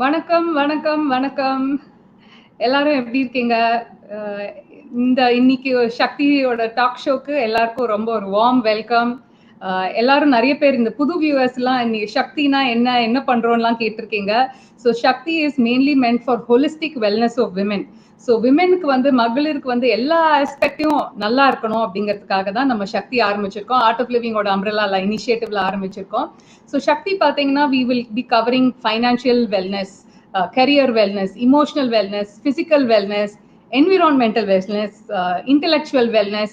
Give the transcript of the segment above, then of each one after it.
வணக்கம், வணக்கம், வணக்கம். எல்லாரும் எப்படி இருக்கீங்க? அ இன்னைக்கு சக்தியோட டாக் ஷோக்கு எல்லாருக்கும் ரொம்ப ஒரு வார்ம் வெல்கம். எல்லாரும் நெறைய பேர் இந்த புது வியூவர்ஸ்லாம் இன்னைக்கு சக்தினா என்ன, என்ன பண்றோம்லாம் கேட்டிருக்கீங்க. So Shakti is mainly meant for holistic wellness of women. So விமெனுக்கு வந்து மகளிருக்கு வந்து எல்லா ஆஸ்பெக்டையும் நல்லா இருக்கணும் அப்படிங்கிறதுக்காக தான் நம்ம சக்தி ஆரம்பிச்சிருக்கோம். ஆர்ட் ஆஃப் லிவிங்கோட அம்ப்ரெல்லா இனிஷியேட்டிவ்ல ஆரம்பிச்சிருக்கோம். ஸோ சக்தி பார்த்தீங்கன்னா we will be covering financial wellness, career wellness, emotional wellness, physical wellness, environmental wellness, intellectual wellness,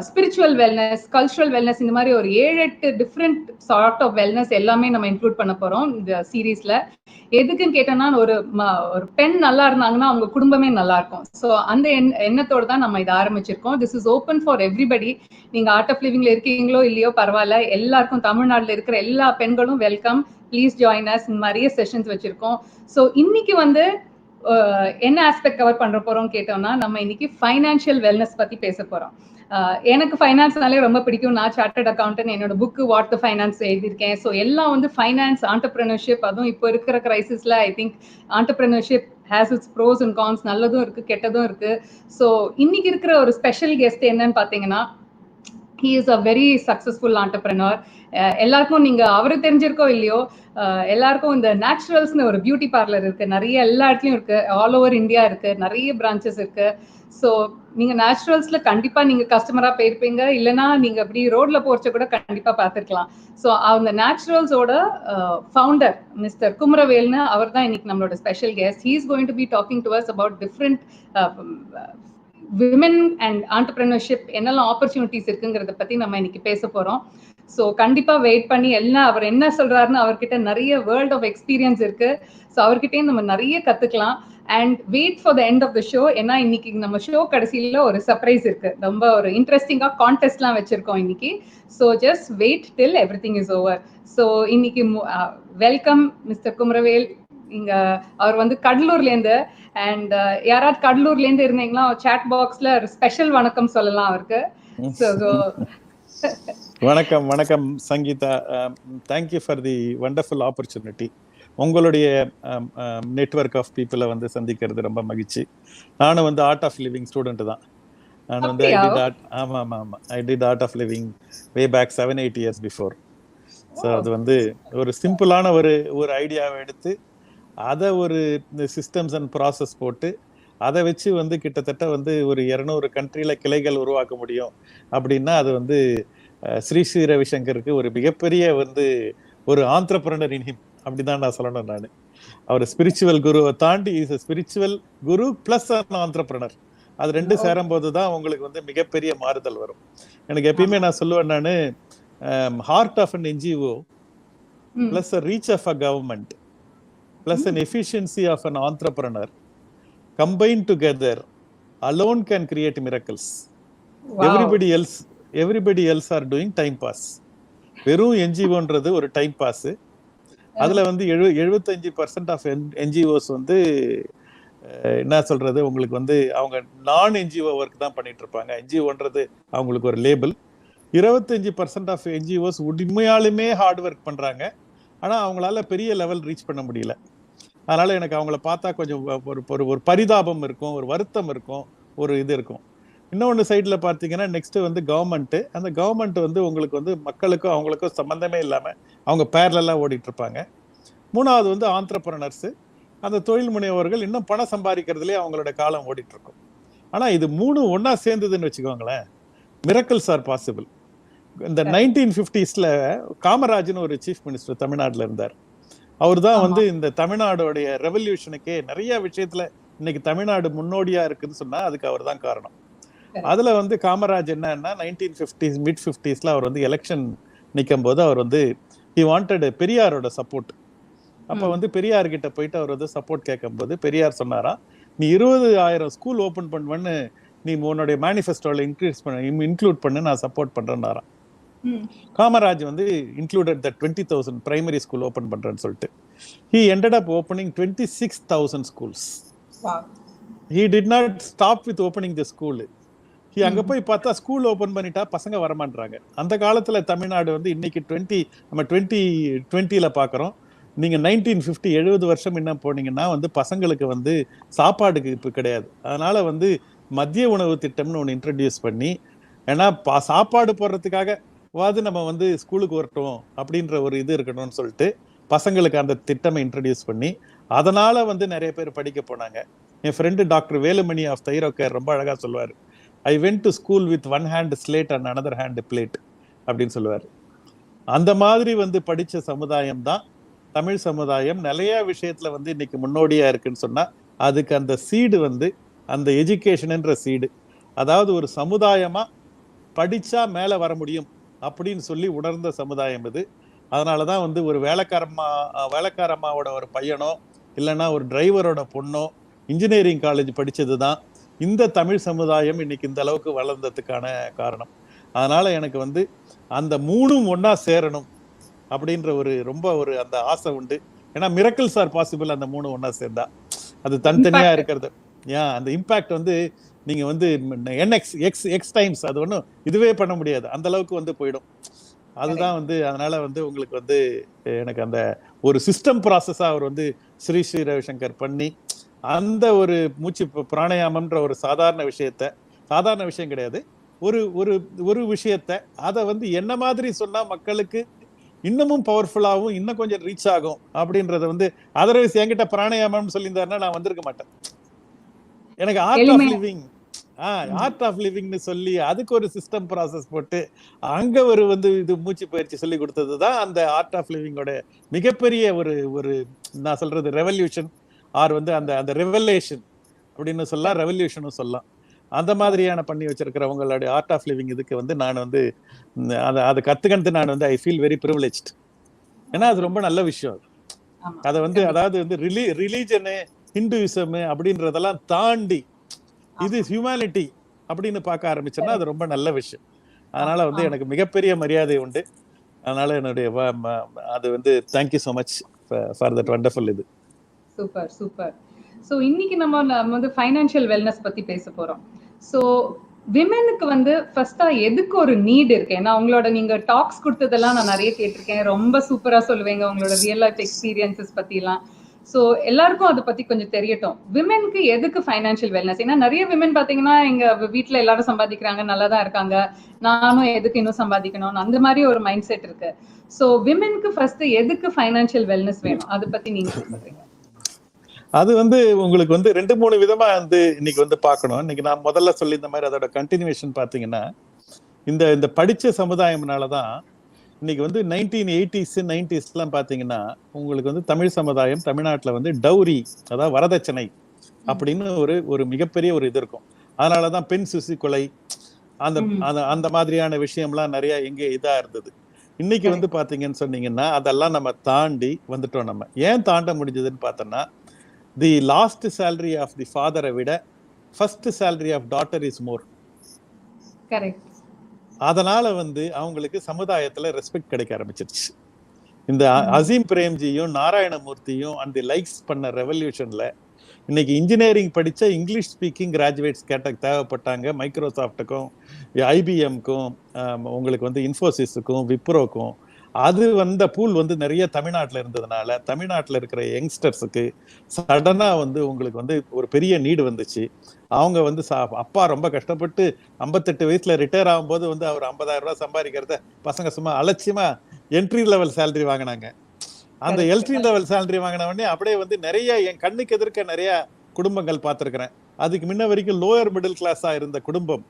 spiritual wellness, cultural wellness, இந்த மாதிரி ஒரு 7-8 டிஃப்ரெண்ட் சார்ட் ஆஃப் வெல்னஸ் எல்லாமே நம்ம இன்க்ளூட் பண்ண போறோம் இந்த சீரீஸ்ல. எதுக்குன்னு கேட்டோம்னா ஒரு பெண் நல்லா இருந்தாங்கன்னா அவங்க குடும்பமே நல்லா இருக்கும். ஸோ அந்த எண்ணத்தோடு தான் நம்ம இதை ஆரம்பிச்சிருக்கோம். This is open for everybody. நீங்க ஆர்ட் ஆஃப் லிவிங்ல இருக்கீங்களோ இல்லையோ பரவாயில்ல, எல்லாருக்கும் தமிழ்நாட்டில் இருக்கிற எல்லா பெண்களும் வெல்கம். Please join us. நிறைய செஷன்ஸ் வச்சிருக்கோம். ஸோ இன்னைக்கு வந்து என்ன ஆஸ்பெக்ட் கவர் பண்ற போறோம் கேட்டோம்னா, நம்ம இன்னைக்கு ஃபைனான்ஷியல் வெல்னஸ் பத்தி பேச போறோம். எனக்கு ஃபைனான்ஸ்னாலே ரொம்ப பிடிக்கும். நான் சார்ட்டர்ட் அக்கௌண்டன்ட், என்னோட புக்கு வாட் த ஃபைனான்ஸ் எழுதியிருக்கேன். ஸோ எல்லாம் வந்து ஃபைனான்ஸ், ஆண்டர்பிரினர்ஷிப், அதுவும் இப்போ இருக்கிற கிரைசிஸ்ல I think entrepreneurship has its pros and cons, நல்லதும் இருக்கு கெட்டதும் இருக்கு. ஸோ இன்னைக்கு இருக்கிற ஒரு ஸ்பெஷல் கெஸ்ட் என்னன்னு பார்த்தீங்கன்னா, he is a very successful entrepreneur. எல்லாருக்கும் நீங்க அவரை தெரிஞ்சிருக்கோ இல்லையோ, எல்லாருக்கும் இந்த நேச்சுரல்ஸ்னு ஒரு பியூட்டி பார்லர் இருக்கு, நிறைய எல்லா இடத்துலயும் இருக்கு, ஆல் ஓவர் இந்தியா இருக்கு, நிறைய பிரான்ச்சஸ் இருக்கு. ஸோ நீங்க நேச்சுரல்ஸ்ல கண்டிப்பா நீங்க கஸ்டமரா போயிருப்பீங்க, இல்லைன்னா நீங்க அப்படி ரோட்ல போறச்ச கூட கண்டிப்பா பார்த்துருக்கலாம். ஸோ அந்த நேச்சுரல்ஸோட ஃபவுண்டர் மிஸ்டர் குமரவேல்னு அவர் தான் இன்னைக்கு நம்மளோட special guest. He is going to be talking to us about different women and entrepreneurship, என்னெல்லாம் ஆப்பர்ச்சுனிட்டிஸ் இருக்குங்கிறத பத்தி நம்ம இன்னைக்கு பேச போறோம். ஸோ கண்டிப்பா வெயிட் பண்ணி அவர் என்ன சொல்றாருன்னு, அவர்கிட்ட நிறைய வேர்ல்ட் ஆஃப் எக்ஸ்பீரியன்ஸ் இருக்கு. ஸோ அவர்கிட்டயும் நம்ம நிறைய கத்துக்கலாம். And wait for the end of the show. ஏன்னா இன்னைக்கு நம்ம ஷோ கடைசியில ஒரு சர்ப்ரைஸ் இருக்கு. ரொம்ப ஒரு இன்ட்ரெஸ்டிங்கா கான்டெஸ்ட்லாம் வச்சிருக்கோம் இன்னைக்கு. So just wait till everything is over. So இன்னைக்கு வெல்கம் மிஸ்டர் குமரவேல். இங்க அவர் வந்து கடலூர்ல இருந்து, அண்ட் யாராவது கடலூர்ல இருந்து இருந்தீங்கன்னா சாட் பாக்ஸ்ல ஸ்பெஷல் வணக்கம் சொல்லலாம் அவருக்கு. வணக்கம் வணக்கம் Sangeetha. Thank you for the wonderful opportunity. உங்களுடைய நெட்வொர்க் ஆஃப் பீப்புளை வந்து சந்திக்கிறது ரொம்ப மகிழ்ச்சி. நானும் வந்து ஆர்ட் ஆஃப் லிவிங் ஸ்டூடெண்ட் தான். நான் வந்து I did art of living way back 7-8 years before. So அது வந்து ஒரு சிம்பிளான ஒரு ஐடியாவை எடுத்து அதை ஒரு சிஸ்டம்ஸ் அண்ட் ப்ராசஸ் போட்டு அதை வச்சு வந்து கிட்டத்தட்ட வந்து ஒரு 200 கண்ட்ரியில கிளைகள் உருவாக்க முடியும் அப்படின்னா அது வந்து ஸ்ரீ ஸ்ரீ ரவிசங்கருக்கு ஒரு மிகப்பெரிய வந்து ஒரு ஆண்டர்பிரனர் இன் ஹிம் அப்படிதான் நான் சொல்லணும். நான் அவர் ஸ்பிரிச்சுவல் குருவை தாண்டி is spiritual Guru plus entrepreneur. அது ரெண்டு சேரும் போது தான் உங்களுக்கு வந்து மிகப்பெரிய மாறுதல் வரும். எனக்கு எப்பயுமே நான் சொல்லுவேன், நான் heart of an NGO plus reach of a government plus an efficiency of an entrepreneur combined together alone can create miracles. Wow. everybody else are doing time pass. வெறும் என்ஜிஓன்றது ஒரு டைம் பாஸ். அதுல வந்து 75% ஆஃப் என்ஜிஓஸ் வந்து என்ன சொல்றது, உங்களுக்கு வந்து அவங்க நான் என்ஜிஓ ஒர்க் தான் பண்ணிட்டு இருப்பாங்க. என்ஜிஓன்றது அவங்களுக்கு ஒரு லேபிள். 25% ஆஃப் என்ஜிஓஸ் உண்மையாலுமே ஹார்ட் ஒர்க் பண்றாங்க, ஆனா அவங்களால பெரிய லெவல் ரீச் பண்ண முடியல. அதனால எனக்கு அவங்கள பார்த்தா கொஞ்சம் ஒரு பரிதாபம் இருக்கும், ஒரு வருத்தம் இருக்கும், ஒரு இது இருக்கும். இன்னொன்று சைடில் பார்த்தீங்கன்னா நெக்ஸ்ட் வந்து கவர்மெண்ட். அந்த கவர்மெண்ட் வந்து உங்களுக்கு வந்து மக்களுக்கும் அவங்களுக்கும் சம்மந்தமே இல்லாமல் அவங்க பேரலாக ஓடிட்டு இருப்பாங்க. மூணாவது வந்து ஆண்டர்பிரனர்ஸ், அந்த தொழில் முனைவோர்கள் இன்னும் பணம் சம்பாதிக்கிறதுலேயே அவங்களோட காலம் ஓடிட்டு இருக்கும். ஆனால் இது மூணு ஒன்றா சேர்ந்ததுன்னு வச்சுக்கோங்களேன், மிரக்கிள்ஸ் ஆர் பாசிபிள். இந்த 1950s காமராஜ்னு ஒரு சீஃப் மினிஸ்டர் தமிழ்நாட்டில் இருந்தார். அவர் தான் வந்து இந்த தமிழ்நாடுடைய ரெவல்யூஷனுக்கே நிறைய விஷயத்துல இன்னைக்கு தமிழ்நாடு முன்னோடியா இருக்குன்னு சொன்னா அதுக்கு அவர் தான் காரணம். அதுல வந்து காமராஜ் என்னன்னா 1950s மிட் 50s அவர் வந்து எலெக்ஷன் நிற்கும் போது அவர் வந்து ஹி வாண்டட் பெரியாரோட சப்போர்ட். அப்ப வந்து பெரியார் கிட்ட போயிட்டு அவர் வந்து சப்போர்ட் கேட்கும் போது பெரியார் சொன்னாரா, நீ 20,000 ஸ்கூல் ஓபன் பண்ணுவேன்னு நீ உன்னுடைய மேனிஃபெஸ்டோல இன்க்ளூட் பண்ணு, நான் சப்போர்ட் பண்றேன்னாராம். காமராஜ் வந்து இன்க்ளூடட் த 20,000 பிரைமரி ஸ்கூல் ஓபன் பண்றேன்னு சொல்லிட்டு he ended up opening 26,000 schools. Wow. He did not stop with opening the school. He அங்க போய் பார்த்தா ஸ்கூல் ஓபன் பண்ணிட்டா பசங்க வரமாட்டாங்க. அந்த காலத்துல தமிழ்நாடு வந்து இன்னைக்கு நம்ம 2020ல பாக்குறோம், நீங்க 1950 70 வருஷம் என்ன போனீங்கன்னா வந்து பசங்களுக்கு வந்து சாப்பாடுக்கு இப்ப கிடையாது. அதனால வந்து மதிய உணவு திட்டம்னு ஒன்று இன்ட்ரடியூஸ் பண்ணி, ஏன்னா சாப்பாடு போடுறதுக்காகவாது நம்ம வந்து ஸ்கூலுக்கு வரட்டும் அப்படின்ற ஒரு இது இருக்கணும்னு சொல்லிட்டு பசங்களுக்கு அந்த திட்டமை இன்ட்ரடியூஸ் பண்ணி, அதனால வந்து நிறைய பேர் படிக்க போனாங்க. என் friend doctor Velumani of Thyrocare ரொம்ப அழகா சொல்லுவார், I went to school with one hand slate and another hand plate அப்படின்னு சொல்லுவார். அந்த மாதிரி வந்து படிச்ச சமுதாயம் தான் தமிழ் சமுதாயம். நிறைய விஷயத்துல வந்து இன்னைக்கு முன்னோடியா இருக்குன்னு சொன்னா அதுக்கு அந்த சீடு வந்து அந்த எஜுகேஷன்ன்ற சீடு, அதாவது ஒரு சமுதாயமா படிச்சா மேல வர முடியும் அப்படின்னு சொல்லி உணர்ந்த சமுதாயம் இது. அதனாலதான் வந்து ஒரு வேலைக்காரம்மாவோட ஒரு பையனோ இல்லைன்னா ஒரு டிரைவரோட பொண்ணோ இன்ஜினியரிங் காலேஜ் படிச்சதுதான் இந்த தமிழ் சமுதாயம் இன்னைக்கு இந்த அளவுக்கு வளர்ந்ததுக்கான காரணம். அதனால எனக்கு வந்து அந்த மூணும் ஒன்னா சேரணும் அப்படின்ற ஒரு ரொம்ப ஒரு அந்த ஆசை உண்டு. ஏன்னா மிரக்கிள்ஸ் ஆர் பாசிபிள் அந்த மூணு ஒன்னா சேர்ந்தா. அது தனித்தனியா இருக்கிறது அந்த இம்பாக்ட் வந்து நீங்க வந்து எக்ஸ் டைம்ஸ் அது ஒன்றும் இதுவே பண்ண முடியாது, அந்த அளவுக்கு வந்து போயிடும். அதுதான் வந்து அதனால வந்து உங்களுக்கு வந்து எனக்கு அந்த ஒரு சிஸ்டம் ப்ராசஸா அவர் வந்து ஸ்ரீ ரவிசங்கர் பண்ணி அந்த ஒரு மூச்சு பிராணாயாமம்ன்ற ஒரு சாதாரண விஷயம் கிடையாது, ஒரு ஒரு ஒரு விஷயத்த அதை வந்து என்ன மாதிரி சொன்னா மக்களுக்கு இன்னமும் பவர்ஃபுல்லாகவும் இன்னும் கொஞ்சம் ரீச் ஆகும் அப்படின்றத வந்து அதர்வைஸ் என்கிட்ட பிராணாயாமம் சொல்லியிருந்தாருன்னா நான் வந்திருக்க மாட்டேன். எனக்கு ஆர்ட் ஆஃப் லிவிங்னு சொல்லி அதுக்கு ஒரு சிஸ்டம் ப்ராசஸ் போட்டு அங்க ஒரு வந்து இது மூச்சு பயிற்சி சொல்லி கொடுத்ததுதான் அந்த ஆர்ட் ஆஃப் லிவிங்கோட மிகப்பெரிய ஒரு ஒரு நான் சொல்றது ரெவல்யூஷன் ஆர் வந்து அந்த அந்த ரெவலேஷன் அப்படின்னு சொல்லலாம், ரெவல்யூஷனும் சொல்லலாம். அந்த மாதிரியான பண்ணி வச்சிருக்கிறவங்களுடைய ஆர்ட் ஆஃப் லிவிங் இதுக்கு வந்து நான் வந்து அதை கத்துக்கிறது நான் வந்து ஐ ஃபீல் வெரி ப்ரிவிலேஜ்ட். ஏன்னா அது ரொம்ப நல்ல விஷயம். அதை வந்து அதாவது வந்து ரிலீஜனு ஹிந்துயிசம் அப்படின்றதெல்லாம் தாண்டி இது ஹியூமனிட்டி அப்படின்னு பார்க்க ஆரம்பிச்சோம்னா அது ரொம்ப நல்ல விஷயம். அதனால வந்து எனக்கு மிகப்பெரிய மரியாதை உண்டு. அதனால என்னுடைய அது வந்து thank you so much for that wonderful இது. Super super. ஸோ இன்னைக்கு நம்ம வந்து ஃபைனான்சியல் வெல்னஸ் பத்தி பேச போறோம். ஸோ விமெனுக்கு வந்து ஃபர்ஸ்டா எதுக்கு ஒரு நீட் இருக்கு? ஏன்னா உங்களோட நீங்க டாக்ஸ் கொடுத்ததெல்லாம் நான் நிறைய கேட்டிருக்கேன், ரொம்ப சூப்பரா சொல்லுவீங்க உங்களோட ரியல் லைஃப் எக்ஸ்பீரியன்சஸ் பத்தி எல்லாம். ஸோ எல்லாருக்கும் அதை பத்தி கொஞ்சம் தெரியட்டும், விமெனுக்கு எதுக்கு ஃபைனான்சியல் வெல்னஸ்? ஏன்னா நிறைய விமென் பாத்தீங்கன்னா எங்க வீட்டுல எல்லாரும் சம்பாதிக்கிறாங்க, நல்லா தான் இருக்காங்க, நானும் எதுக்கு இன்னும் சம்பாதிக்கணும், அந்த மாதிரி ஒரு மைண்ட் செட் இருக்கு. ஸோ விமெனுக்கு ஃபர்ஸ்ட் எதுக்கு ஃபைனான்சியல் வெல்னஸ் வேணும், அதை பத்தி நீங்க சொல்றீங்க? அது வந்து உங்களுக்கு வந்து 2-3 விதமா வந்து இன்னைக்கு வந்து பார்க்கணும். இன்னைக்கு நான் முதல்ல சொல்லி இந்த மாதிரி அதோட கண்டினியூஷன் பாத்தீங்கன்னா இந்த இந்த படிச்ச சமுதாயம்னாலதான் இன்னைக்கு வந்து 1980s 90s எல்லாம் பாத்தீங்கன்னா உங்களுக்கு வந்து தமிழ் சமுதாயம் தமிழ்நாட்டுல வந்து டௌரி, அதாவது வரதட்சணை அப்படின்னு ஒரு ஒரு மிகப்பெரிய ஒரு இது இருக்கும். அதனாலதான் பெண் சிசு கொலை அந்த அந்த மாதிரியான விஷயம்லாம் நிறைய எங்க இதா இருந்தது. இன்னைக்கு வந்து பாத்தீங்கன்னு சொன்னீங்கன்னா அதெல்லாம் நம்ம தாண்டி வந்துட்டோம். நம்ம ஏன் தாண்ட முடிஞ்சதுன்னு பார்த்தோம்னா the last salary of the father விட first salary of daughter is more. Correct. அதனால வந்து அவங்களுக்கு சமுதாயத்துல ரெஸ்பெக்ட் கிடைக்க ஆரம்பிச்சிருச்சு. இந்த அசீம் பிரேம்ஜியும் நாராயணமூர்த்தியும் அந்த லைக்ஸ் பண்ண ரெவல்யூஷன்ல இன்னைக்கு இன்ஜினியரிங் படிச்ச இங்கிலீஷ் ஸ்பீக்கிங் கிராஜுவேட்ஸ் தேவைப்பட்டாங்க. மைக்ரோசாஃப்ட்டுக்கும் ஐபிஎம்க்கும் உங்களுக்கு வந்து இன்ஃபோசிஸுக்கும் விப்ரோக்கும் அது வந்த பூல் வந்து நிறைய தமிழ்நாட்டுல இருந்ததுனால தமிழ்நாட்டுல இருக்கிற யங்ஸ்டர்ஸுக்கு சடனா வந்து உங்களுக்கு வந்து ஒரு பெரிய நீடு வந்துச்சு. அவங்க வந்து அப்பா ரொம்ப கஷ்டப்பட்டு 58 வயசுல ரிட்டையர் ஆகும்போது வந்து அவர் 50,000 ரூபாய் சம்பாதிக்கிறத பசங்க சும்மா அலட்சியமா என்ட்ரி லெவல் சேலரி வாங்கினாங்க. அந்த என்ட்ரி லெவல் சேலரி வாங்கின உடனே அப்படியே வந்து நிறைய என் கண்ணுக்கு எதிர்க்க நிறைய குடும்பங்கள் பார்த்திருக்கிறேன். அதுக்கு முன்ன வரைக்கும் லோயர் மிடில் கிளாஸா இருந்த குடும்பம்,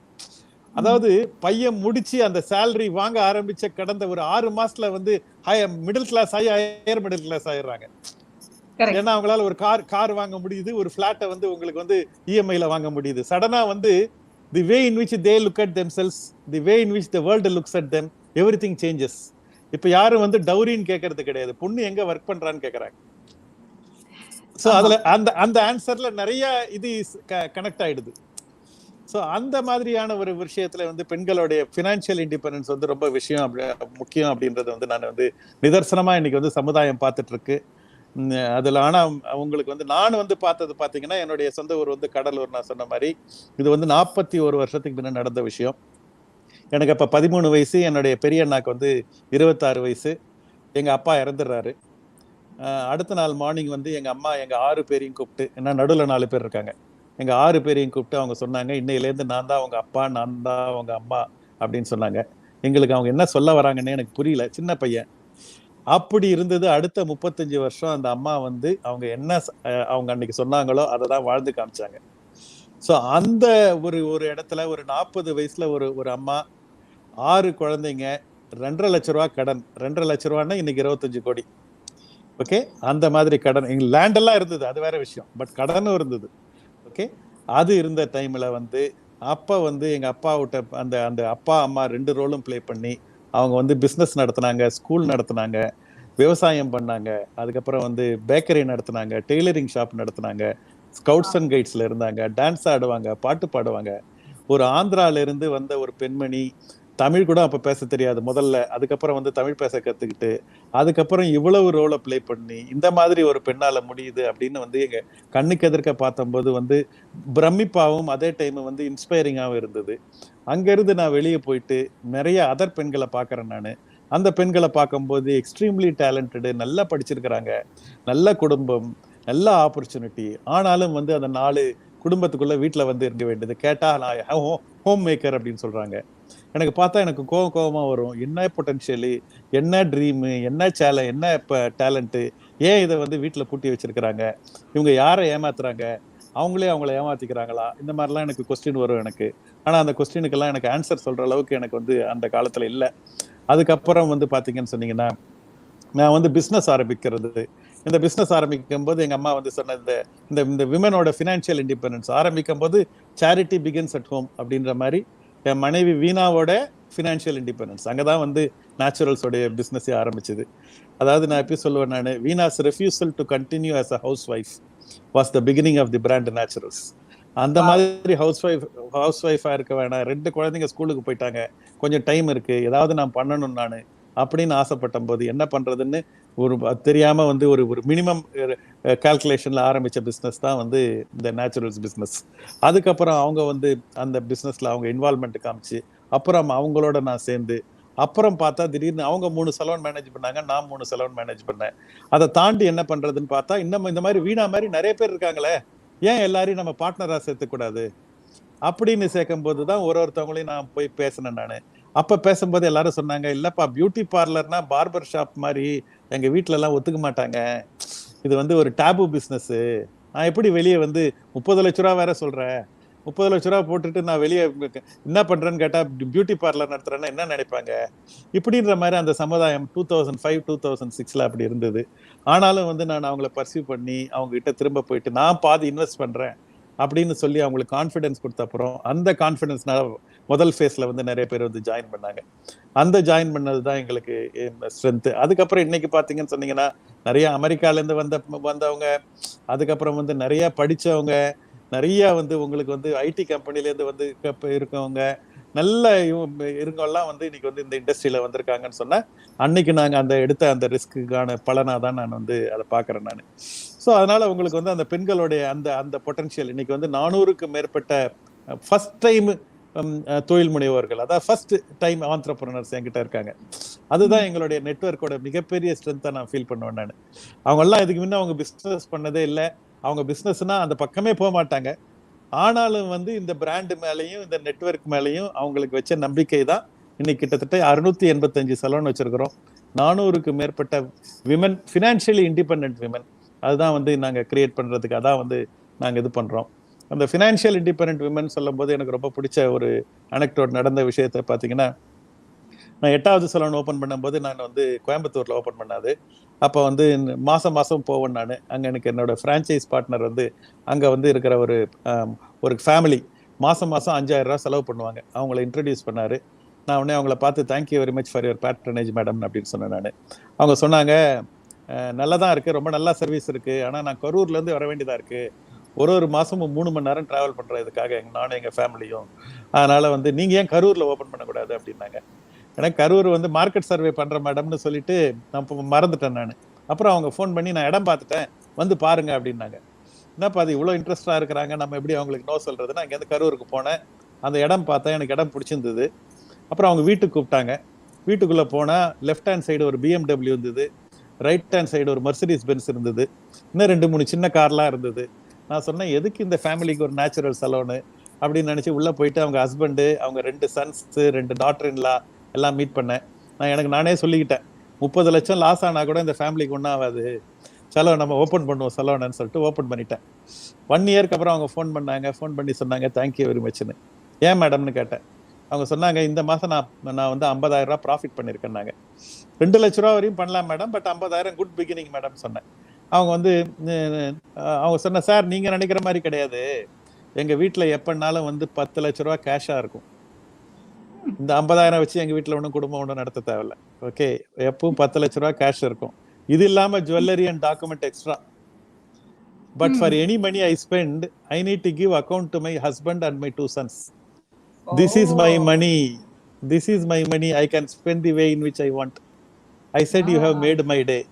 அதாவது பையன் முடிச்சு அந்த சேலரி வாங்க ஆரம்பிச்ச கடந்த ஒரு 6 மாசத்துல வந்து மிடில் கிளாஸ் ஆகி ஹையர் மிடில் கிளாஸ் ஆயிடுறாங்க. ஏன்னா அவங்களால ஒரு கார் வாங்க முடியுது, ஒரு பிளாட்டை வந்து உங்களுக்கு வந்து இஎம்ஐல வாங்க முடியுது. சடனா வந்து the way in which they look at themselves, the way in which the world looks at them, everything changes. இப்ப யாரும் வந்து டௌரின்னு கேட்கறது கிடையாது, பொண்ணு எங்க ஒர்க் பண்றான்னு கேக்குறாங்க. சோ அதுல அந்த அந்த ஆன்சர்ல நிறைய இது கனெக்ட் ஆயிடுது. ஸோ அந்த மாதிரியான ஒரு விஷயத்துல வந்து பெண்களுடைய ஃபினான்ஷியல் இண்டிபெண்டன்ஸ் வந்து ரொம்ப முக்கியம் அப்படின்றது வந்து நான் வந்து நிதர்சனமா இன்னைக்கு வந்து சமுதாயம் பார்த்துட்டு இருக்கு. அதுல ஆனா உங்களுக்கு வந்து நான் வந்து பார்த்தது பாத்தீங்கன்னா என்னுடைய சொந்த ஊர் வந்து கடலூர். நான் சொன்ன மாதிரி இது வந்து 41 வருஷத்துக்கு முன்ன நடந்த விஷயம். எனக்கு அப்ப 13 வயசு, என்னுடைய பெரிய அண்ணாக்கு வந்து 26 வயசு. எங்க அப்பா இறந்துடுறாரு. அடுத்த நாள் மார்னிங் வந்து எங்க அம்மா எங்க 6 பேரையும் கூப்பிட்டு, ஏன்னா நடுவுல 4 பேர் இருக்காங்க, எங்க 6 பேரையும் கூப்பிட்டு அவங்க சொன்னாங்க, இன்னையிலேருந்து நான் தான் உங்க அப்பா, நான் தான் உங்க அம்மா அப்படின்னு சொன்னாங்க. எங்களுக்கு அவங்க என்ன சொல்ல வராங்கன்னு எனக்கு புரியல, சின்ன பையன். அப்படி இருந்தது. அடுத்த 35 வருஷம் அந்த அம்மா வந்து அவங்க என்ன அவங்க அன்னைக்கு சொன்னாங்களோ அதை தான் வாழ்ந்து காமிச்சாங்க. ஸோ அந்த ஒரு இடத்துல ஒரு 40 வயசுல ஒரு அம்மா, 6 குழந்தைங்க, 2.5 லட்ச ரூபா கடன். 2.5 லட்ச ரூபான்னா இன்னைக்கு 25 கோடி. ஓகே, அந்த மாதிரி கடன். எங்க லேண்ட் எல்லாம் இருந்தது, அது வேற விஷயம், பட் கடனும் இருந்தது. ஓகே, அது இருந்த டைம்ல வந்து அப்ப வந்து எங்க அப்பா விட்ட அந்த அந்த அப்பா அம்மா 2 ரோலும் பிளே பண்ணி அவங்க வந்து பிசினஸ் நடத்தினாங்க, ஸ்கூல் நடத்தினாங்க, விவசாயம் பண்ணாங்க, அதுக்கப்புறம் வந்து பேக்கரி நடத்தினாங்க, டெய்லரிங் ஷாப் நடத்தினாங்க, ஸ்கவுட்ஸ் அண்ட் கைட்ஸ்ல இருந்தாங்க, டான்ஸ் ஆடுவாங்க, பாட்டு பாடுவாங்க. ஒரு ஆந்திரால இருந்து வந்த ஒரு பெண்மணி, தமிழ் கூட அப்ப பேச தெரியாது முதல்ல, அதுக்கப்புறம் வந்து தமிழ் பேச கத்துக்கிட்டு, அதுக்கப்புறம் இவ்வளவு ரோலை பிளே பண்ணி இந்த மாதிரி ஒரு பெண்ணால முடியுது அப்படின்னு வந்து எங்க கண்ணுக்கு எதிர்க்க பார்த்தம்போது வந்து பிரமிப்பாவும் அதே டைம் வந்து இன்ஸ்பைரிங்காகவும் இருந்தது. அங்கிருந்து நான் வெளியே போயிட்டு நிறைய அதர் பெண்களை பார்க்கறேன் நானு. அந்த பெண்களை பார்க்கும்போது எக்ஸ்ட்ரீம்லி டேலண்டடு, நல்லா படிச்சிருக்கிறாங்க, நல்ல குடும்பம், நல்ல ஆப்பர்ச்சுனிட்டி. ஆனாலும் வந்து அந்த 4 குடும்பத்துக்குள்ள வீட்டுல வந்து இருக்க வேண்டியது. கேட்டா நான் ஹோம் மேக்கர் அப்படின்னு சொல்றாங்க. எனக்கு பார்த்தா எனக்கு கோவமா வரும். என்ன பொட்டன்ஷியலு, என்ன ட்ரீமு, என்ன என்ன டேலண்ட்டு, ஏன் இதை வந்து வீட்டுல பூட்டி வச்சிருக்கிறாங்க, இவங்க யாரை ஏமாத்துறாங்க, அவங்களே அவங்கள ஏமாத்திக்கிறாங்களா, இந்த மாதிரிலாம் எனக்கு கொஸ்டின் வரும் எனக்கு. ஆனா அந்த கொஸ்டினுக்கெல்லாம் எனக்கு ஆன்சர் சொல்ற அளவுக்கு எனக்கு வந்து அந்த காலத்துல இல்லை. அதுக்கப்புறம் வந்து பாத்தீங்கன்னு சொன்னீங்கன்னா, நான் வந்து பிசினஸ் ஆரம்பிக்கிறது. இந்த பிசினஸ் ஆரம்பிக்கும் போது எங்க அம்மா வந்து சொன்ன இந்த விமனோட ஃபினான்ஷியல் இண்டிபெண்டன்ஸ் ஆரம்பிக்கும் போது சேரிட்டி பிகின்ஸ் அட் ஹோம் அப்படின்ற மாதிரி என் மனைவி வீணாவோட ஃபினான்ஷியல் இண்டிபெண்டன்ஸ் அங்கதான் வந்து நேச்சுரல்ஸோடைய பிசினஸே ஆரம்பிச்சது. அதாவது நான் எப்படி சொல்லுவேன், நான் Veena's refusal to continue as a housewife was the beginning of the brand Naturals. அந்த மாதிரி ஹவுஸ் ஒய்ஃபா இருக்க வேணாம், 2 குழந்தைங்க ஸ்கூலுக்கு போயிட்டாங்க, கொஞ்சம் டைம் இருக்கு, ஏதாவது நான் பண்ணணும் நான் அப்படின்னு ஆசைப்பட்ட போது என்ன பண்றதுன்னு ஒரு தெரியாம வந்து ஒரு மினிமம் கால்குலேஷன்ல ஆரம்பிச்ச பிசினஸ் தான் வந்து இந்த நேச்சுரல்ஸ் பிசினஸ். அதுக்கப்புறம் அவங்க வந்து அந்த பிசினஸ்ல அவங்க இன்வால்மெண்ட் காமிச்சு அப்புறம் அவங்களோட நான் சேர்ந்து அப்புறம் பார்த்தா திடீர்னு அவங்க 3 சலூன் மேனேஜ் பண்ணாங்க, நான் 3 சலூன் மேனேஜ் பண்ணேன். அதை தாண்டி என்ன பண்றதுன்னு பார்த்தா இன்னும் இந்த மாதிரி வீணா மாதிரி நிறைய பேர் இருக்காங்களே, ஏன் எல்லாரையும் நம்ம பார்ட்னரா சேர்த்துக்கூடாது அப்படின்னு சேர்க்கும் போதுதான் ஒருத்தவங்களையும் நான் போய் பேசினேன் நானு. அப்ப பேசும்போது எல்லாரும் சொன்னாங்க, இல்லப்பா பியூட்டி பார்லர்னா பார்பர் ஷாப் மாதிரி எங்க வீட்டுல எல்லாம் ஒத்துக்க மாட்டாங்க, இது வந்து ஒரு டாபு பிசினஸ், நான் எப்படி வெளியே வந்து 30 லட்ச ரூபா வேற சொல்றேன், 30 லட்ச ரூபா போட்டுட்டு நான் வெளியே என்ன பண்றேன்னு கேட்டா பியூட்டி பார்லர் நடத்துறேன்னா என்ன நினைப்பாங்க, இப்படின்ற மாதிரி அந்த சமுதாயம் 2005-2006 அப்படி இருந்தது. ஆனாலும் வந்து நான் அவங்கள பர்சியூ பண்ணி அவங்க கிட்ட திரும்ப போயிட்டு நான் பாதி இன்வெஸ்ட் பண்றேன் அப்படின்னு சொல்லி அவங்களுக்கு கான்ஃபிடன்ஸ் கொடுத்த அப்புறம் அந்த கான்ஃபிடன்ஸ்னால முதல் ஃபேஸ்ல வந்து நிறைய பேர் வந்து ஜாயின் பண்ணாங்க. அந்த ஜாயின் பண்ணது தான் எங்களுக்கு ஸ்ட்ரென்த். அதுக்கப்புறம் இன்னைக்கு பாத்தீங்கன்னு சொன்னீங்கன்னா நிறைய அமெரிக்கால இருந்து வந்தவங்க, அதுக்கப்புறம் வந்து நிறைய படிச்சவங்க, நிறைய வந்து உங்களுக்கு வந்து ஐடி கம்பெனில இருந்து வந்து இருக்கவங்க, நல்ல இருக்கவெல்லாம் வந்து இன்னைக்கு வந்து இந்த இண்டஸ்ட்ரியில வந்திருக்காங்கன்னு சொன்னா அன்னைக்கு நாங்க அந்த எடுத்த அந்த ரிஸ்க்குக்கான பலனா தான் நான் வந்து அதை பாக்குறேன் நான். ஸோ அதனால உங்களுக்கு வந்து அந்த பெண்களுடைய அந்த அந்த பொட்டன்ஷியல் இன்னைக்கு வந்து 400க்கு மேற்பட்ட ஃபர்ஸ்ட் டைம் தொழில் முனைவோர்கள், அதாவது ஃபர்ஸ்ட் டைம் ஆண்டர்பிரனர்ஸ் என்கிட்ட இருக்காங்க. அதுதான் எங்களுடைய நெட்வொர்க்கோட மிகப்பெரிய ஸ்ட்ரென்த்தா நான் ஃபீல் பண்ணுவேன் நான். அவங்க எல்லாம் இதுக்கு முன்ன அவங்க பிசினஸ் பண்ணதே இல்லை, அவங்க பிசினஸ்னா அந்த பக்கமே போக மாட்டாங்க. ஆனாலும் வந்து இந்த பிராண்ட் மேலையும் இந்த நெட்வொர்க் மேலையும் அவங்களுக்கு வச்ச நம்பிக்கை தான் இன்னைக்கு கிட்டத்தட்ட 685 சலூன் வச்சிருக்கிறோம். 400க்கு மேற்பட்ட விமன், ஃபினான்ஷியலி இண்டிபெண்டன்ட் விமன், அதுதான் வந்து நாங்க கிரியேட் பண்றதுக்கு அதான் வந்து நாங்க இது பண்றோம். அந்த ஃபினான்ஷியல் இண்டிபெண்டன்ட் விமன் சொல்லும் போது எனக்கு ரொம்ப பிடிச்ச ஒரு அனெக்டோட் நடந்த விஷயத்தை பார்த்தீங்கன்னா, நான் 8வது சலூன் ஓப்பன் பண்ணும்போது நான் வந்து கோயம்புத்தூர்ல ஓப்பன் பண்ணாது. அப்போ வந்து மாசம் போவேன் நான். அங்க எனக்கு என்னோட ஃப்ரான்ச்சைஸ் பார்ட்னர் வந்து அங்க வந்து இருக்கிற ஒரு ஃபேமிலி மாசம் 5000 ரூபாய் செலவு பண்ணுவாங்க. அவங்கள இன்ட்ரடியூஸ் பண்ணாரு. நான் உடனே அவங்கள பார்த்து thank you very much for your patronage madam அப்படின்னு சொன்னேன் நான். அவங்க சொன்னாங்க, நல்லதான் இருக்கு, ரொம்ப நல்லா சர்வீஸ் இருக்கு, ஆனா நான் கரூர்ல இருந்து வர வேண்டியதா இருக்கு, ஒரு மாசமும் 3 மணி நேரம் டிராவல் பண்றதுக்காக நானும் எங்க ஃபேமிலியும், அதனால வந்து நீங்க ஏன் கரூர்ல ஓபன் பண்ணக்கூடாது அப்படின்னாங்க. எனக்கு கரூர் வந்து மார்க்கெட் சர்வே பண்ற மேடம்னு சொல்லிட்டு நான் மறந்துட்டேன் நான். அப்புறம் அவங்க ஃபோன் பண்ணி நான் இடம் பார்த்துட்டேன் வந்து பாருங்க அப்படின்னாங்க. என்னப்பா அது இவ்வளோ இன்ட்ரெஸ்டா இருக்கிறாங்க, நம்ம எப்படி அவங்களுக்கு நோ சொல்றது? நான் இங்கேருந்து கரூருக்கு போனேன், அந்த இடம் பார்த்தேன், எனக்கு இடம் பிடிச்சிருந்தது. அப்புறம் அவங்க வீட்டுக்கு கூப்பிட்டாங்க. வீட்டுக்குள்ள போனா லெஃப்ட் ஹேண்ட் சைடு ஒரு BMW இருந்தது, ரைட் ஹேண்ட் சைடு ஒரு மெர்சிடிஸ் பென்ஸ் இருந்தது, இன்னும் 2-3 சின்ன கார்லாம் இருந்தது. நான் சொன்னேன், எதுக்கு இந்த ஃபேமிலிக்கு ஒரு நேச்சுரல் சலூனு அப்படின்னு நினைச்சு உள்ள போயிட்டு அவங்க ஹஸ்பண்டு, அவங்க 2 சன்ஸ், 2 டாட்டர் இன்லா எல்லாம் மீட் பண்ணேன். எனக்கு நானே சொல்லிக்கிட்டேன், 30 லட்சம் லாஸ் ஆனா கூட இந்த ஃபேமிலிக்கு ஒன்றும் ஆகாது, சலோ நம்ம ஓப்பன் பண்ணுவோம் சலோனன்னு சொல்லிட்டு ஓப்பன் பண்ணிட்டேன். 1 இயர்க்கு அப்புறம் அவங்க ஃபோன் பண்ணி சொன்னாங்க தேங்க்யூ வெரி மச்னு. ஏன் மேடம்னு கேட்டேன். அவங்க சொன்னாங்க, இந்த மாதம் நான் வந்து 50,000 ரூபா ப்ராஃபிட் பண்ணியிருக்கேன்னாங்க. 2 லட்ச ரூபா வரையும் பண்ணலாம் madam, but 50,000 good beginning madam சொன்னேன். அவங்க வந்து அவங்க சொன்ன, சார் நீங்கள் நினைக்கிற மாதிரி கிடையாது, எங்கள் வீட்டில் எப்படினாலும் வந்து 10 லட்ச ரூபா கேஷாக இருக்கும். இந்த 50,000 வச்சு எங்கள் வீட்டில் ஒன்றும் குடும்பம் ஒன்றும் நடத்த தேவையில்ல. ஓகே, எப்பவும் 10 லட்ச ரூபா கேஷ் இருக்கும். இது இல்லாமல் jewellery and document extra. But for any money I spend, I need to give account to my husband and my 2 sons. This is my money. This is my money. I can spend the way in which I want. I said, you have made my day.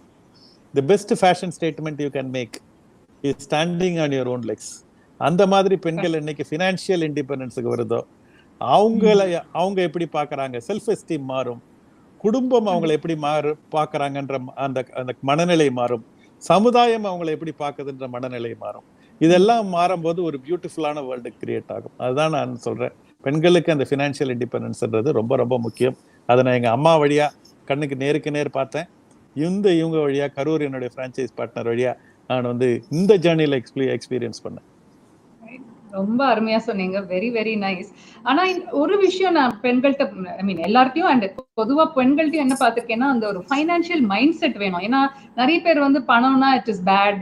The best fashion statement you can make is standing on your own legs. அந்த மாதிரி பெண்கள் இன்னைக்கு financial இண்டிபெண்டன்ஸுக்கு வருதோ, அவங்க எப்படி பார்க்கறாங்க, self esteem மாறும், குடும்பம் அவங்களை எப்படி பார்க்கறாங்கன்ற அந்த மனநிலை மாறும், சமுதாயம் அவங்களை எப்படி பார்க்குதுன்ற மனநிலை மாறும். இதெல்லாம் மாறும்போது ஒரு பியூட்டிஃபுல்லான வேர்ல்டு கிரியேட் ஆகும். அதுதான் நான் சொல்றேன், பெண்களுக்கு அந்த ஃபினான்ஷியல் இண்டிபெண்டன்ஸ்ன்றது ரொம்ப ரொம்ப முக்கியம். அதை நான் எங்கள் அம்மா வழியா கண்ணுக்கு நேருக்கு நேர் பார்த்தேன். இவங்க வழியா, கரூர் என்னுடைய ஃப்ரான்ச்சைஸ் பார்ட்னர் வழியா நான் வந்து இந்த ஜேர்னியில் எக்ஸ்பீரியன்ஸ் பண்ணேன். ரொம்ப அருமையா சொன்னீங்க. Very very nice. ஆனா ஒரு விஷயம் நான் பெண்கள்கிட்ட, ஐ மீன் எல்லார்ட்டையும் அண்ட் பொதுவா பெண்கள்ட்டையும் என்ன பார்த்திருக்கேன்னா, அந்த ஒரு ஃபைனான்சியல் மைண்ட் செட் வேணும். ஏன்னா நிறைய பேர் வந்து பணம்னா இட் இஸ் பேட்,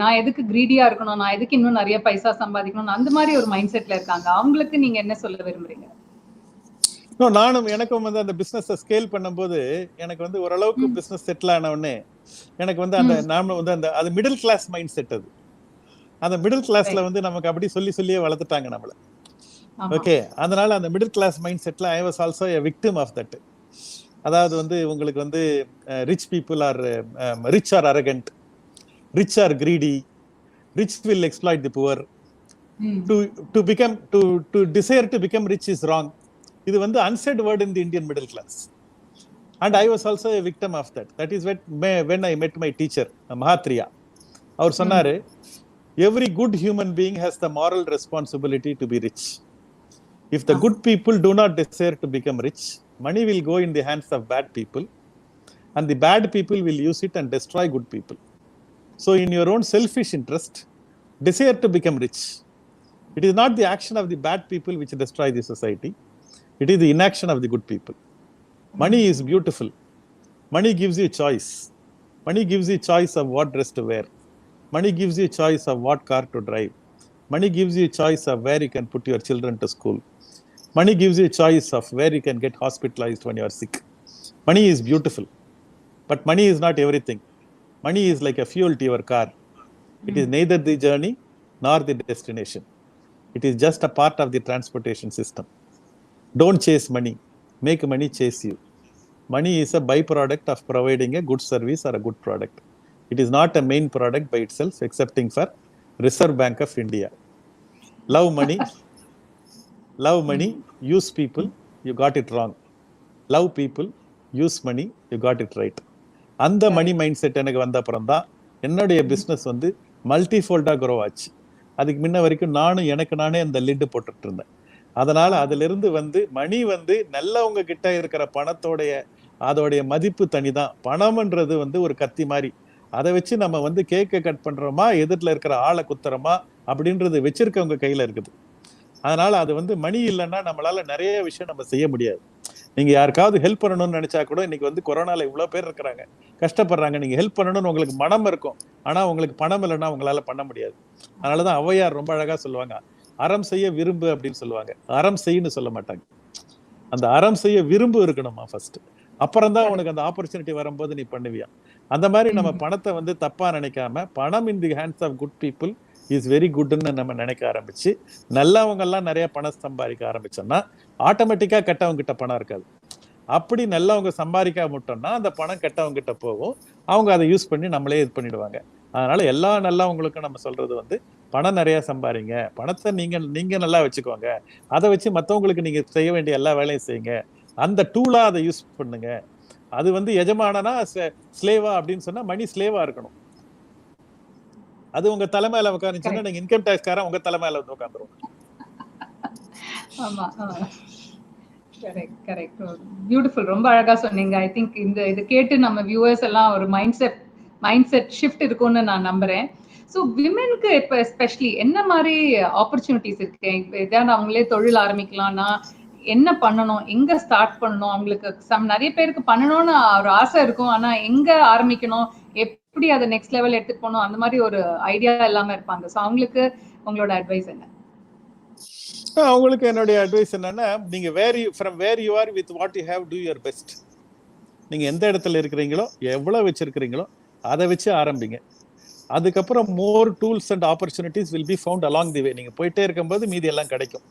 நான் எதுக்கு கிரீடியா இருக்கணும், நான் எதுக்கு இன்னும் நிறைய பைசா சம்பாதிக்கணும், அந்த மாதிரி ஒரு மைண்ட் செட்ல இருக்காங்க. அவங்களுக்கு நீங்க என்ன சொல்ல விரும்புறீங்க? எனக்கும் வந்து அந்த பிசினஸ் ஸ்கேல் பண்ணும்போது எனக்கு வந்து ஓரளவுக்கு பிசினஸ் செட்டில் ஆன உடனே எனக்கு வந்து அது மிடில் கிளாஸ் மைண்ட் செட். அந்த மிடில் கிளாஸ்ல வந்து நமக்கு அப்படி சொல்லியே வளர்த்துட்டாங்க நம்மள. ஓகே, அதனால அந்த மிடில் கிளாஸ் மைண்ட் செட்ல I was also a victim of that. அதாவது வந்து உங்களுக்கு வந்து rich people are rich are arrogant, rich are greedy, rich will exploit the poor, to desire to become rich is wrong. இது வந்து unsaid word in the Indian middle class. And I was also a victim of that. That is when I met my teacher Mahathriya. அவர் சொன்னாரு, every good human being has the moral responsibility to be rich. If the good people do not desire to become rich, money will go in the hands of bad people, and the bad people will use it and destroy good people. So in your own selfish interest, desire to become rich. It is not the action of the bad people which destroy the society. It is the inaction of the good people. Money is beautiful. Money gives you choice. Money gives you choice of what dress to wear. Money gives you choice of what car to drive. Money gives you choice of where you can put your children to school. Money gives you choice of where you can get hospitalized when you are sick. Money is beautiful, but money is not everything. Money is like a fuel to your car. It is neither the journey nor the destination. It is just a part of the transportation system. Don't chase money. Make money chase you. Money is a byproduct of providing a good service or a good product. It is not a main product by itself, excepting for Reserve Bank of India. Love money, love money, use people, you got it wrong. Love people, use money, you got it right. அந்த மணி mind set எனக்கு வந்த அப்புறம் தான் என்னுடைய business வந்து மல்டிஃபோல்டா grow ஆச்சு. அதுக்கு முன்ன வரைக்கும் எனக்கு நானே அந்த லிட்டு போட்டுட்டு இருந்தேன். அதனால அதுல இருந்து வந்து மணி வந்து நல்லவங்க கிட்ட இருக்கிற பணத்தோடைய அதோடைய மதிப்பு தனிதான். பணம்ன்றது வந்து ஒரு கத்தி மாதிரி. அதை வச்சு நம்ம வந்து கேக்க கட் பண்றோமா, எதிரில் இருக்கிற ஆளை குத்துறோமா அப்படின்றது வச்சிருக்கவங்க கையில இருக்குது. அதனால அது வந்து மணி இல்லைன்னா நம்மளால நிறைய விஷயம் நம்ம செய்ய முடியாது. நீங்க யாருக்காவது ஹெல்ப் பண்ணணும்னு நினைச்சா கூட இன்னைக்கு வந்து கொரோனால இவ்வளவு பேர் இருக்கிறாங்க, கஷ்டப்படுறாங்க. நீங்க ஹெல்ப் பண்ணணும்னு உங்களுக்கு மனம் இருக்கும், ஆனா உங்களுக்கு பணம் இல்லைன்னா உங்களால பண்ண முடியாது. அதனாலதான் ஔவையார் ரொம்ப அழகா சொல்லுவாங்க, அறம் செய்ய விரும்பு அப்படின்னு சொல்லுவாங்க. அறம் செய்யன்னு சொல்ல மாட்டாங்க. அந்த அறம் செய்ய விரும்பு இருக்கணுமா ஃபர்ஸ்ட், அப்புறம் தான் உனக்கு அந்த ஆப்பர்ச்சுனிட்டி வரும்போது நீ பண்ணுவியா. அந்த மாதிரி நம்ம பணத்தை வந்து தப்பா நினைக்காம, பணம் in the hands of good people is very குட்னு நம்ம நினைக்க ஆரம்பிச்சு நல்லவங்க எல்லாம் நிறைய பணம் சம்பாதிக்க ஆரம்பிச்சோம்னா ஆட்டோமேட்டிக்கா கெட்டவங்க கிட்ட பணம் இருக்காது. அப்படி நல்லவங்க சம்பாதிக்க விட்டோம்னா அந்த பணம் கெட்டவங்க கிட்ட போகும், அவங்க அதை யூஸ் பண்ணி நம்மளே இது பண்ணிடுவாங்க. அதனால எல்லா நல்லவங்களுக்கும் நம்ம சொல்றது வந்து பணம் நிறைய சம்பாதிங்க, பணத்தை நீங்க நல்லா வச்சுக்கோங்க, அதை வச்சு மற்றவங்களுக்கு நீங்க செய்ய வேண்டிய எல்லா வேலையும் செய்யுங்க, அந்த டூலா அதை யூஸ் பண்ணுங்க. அது வந்து எஜமானனா ஸ்லேவா அப்படின்னு சொன்னா மணி ஸ்லேவா இருக்கணும். அது உங்க தலைமையில உட்காந்துச்சுன்னா நீங்க இன்கம் டேக்ஸ்காரன் உங்க தலைமையில வந்து உட்காந்துரும். ஆமா. Correct correct. பியூட்டிஃபுல். ரொம்ப அழகா சொன்னீங்க. ஐ திங்க் இது கேட்டு நம்ம வியூவர்ஸ் எல்லாம் ஒரு மைண்ட் செட் ஷிஃப்ட் இருக்கும்னு நான் நம்புறேன். ஸோ விமென்க்கு இப்போ எஸ்பெஷலி என்ன மாதிரி ஆப்பர்ச்சுனிட்டிஸ் இருக்கு? ஏதாவது அவங்களே தொழில் ஆரம்பிக்கலாம்னா என்ன பண்ணணும், எங்க ஸ்டார்ட் பண்ணணும்? அவங்களுக்கு நிறைய பேருக்கு பண்ணணும்னு ஒரு ஆசை இருக்கும், ஆனா எங்க ஆரம்பிக்கணும், எப்படி அதை நெக்ஸ்ட் லெவல் எடுத்துட்டு போகணும், அந்த மாதிரி ஒரு ஐடியா இல்லாம இருப்பாங்க. ஸோ அவங்களுக்கு உங்களோட அட்வைஸ் என்ன? அவங்களுக்கு என்னுடைய அட்வைஸ் என்னன்னா, நீங்க from where you are with what you have do your best. நீங்க எந்த இடத்துல இருக்கிறீங்களோ, எவ்வளவு வச்சிருக்கிறீங்களோ அதை வச்சு ஆரம்பிங்க. அதுக்கப்புறம் more tools and opportunities will be found along the way. நீங்க போயிட்டே இருக்கும்போது மீதி எல்லாம் கிடைக்கும்.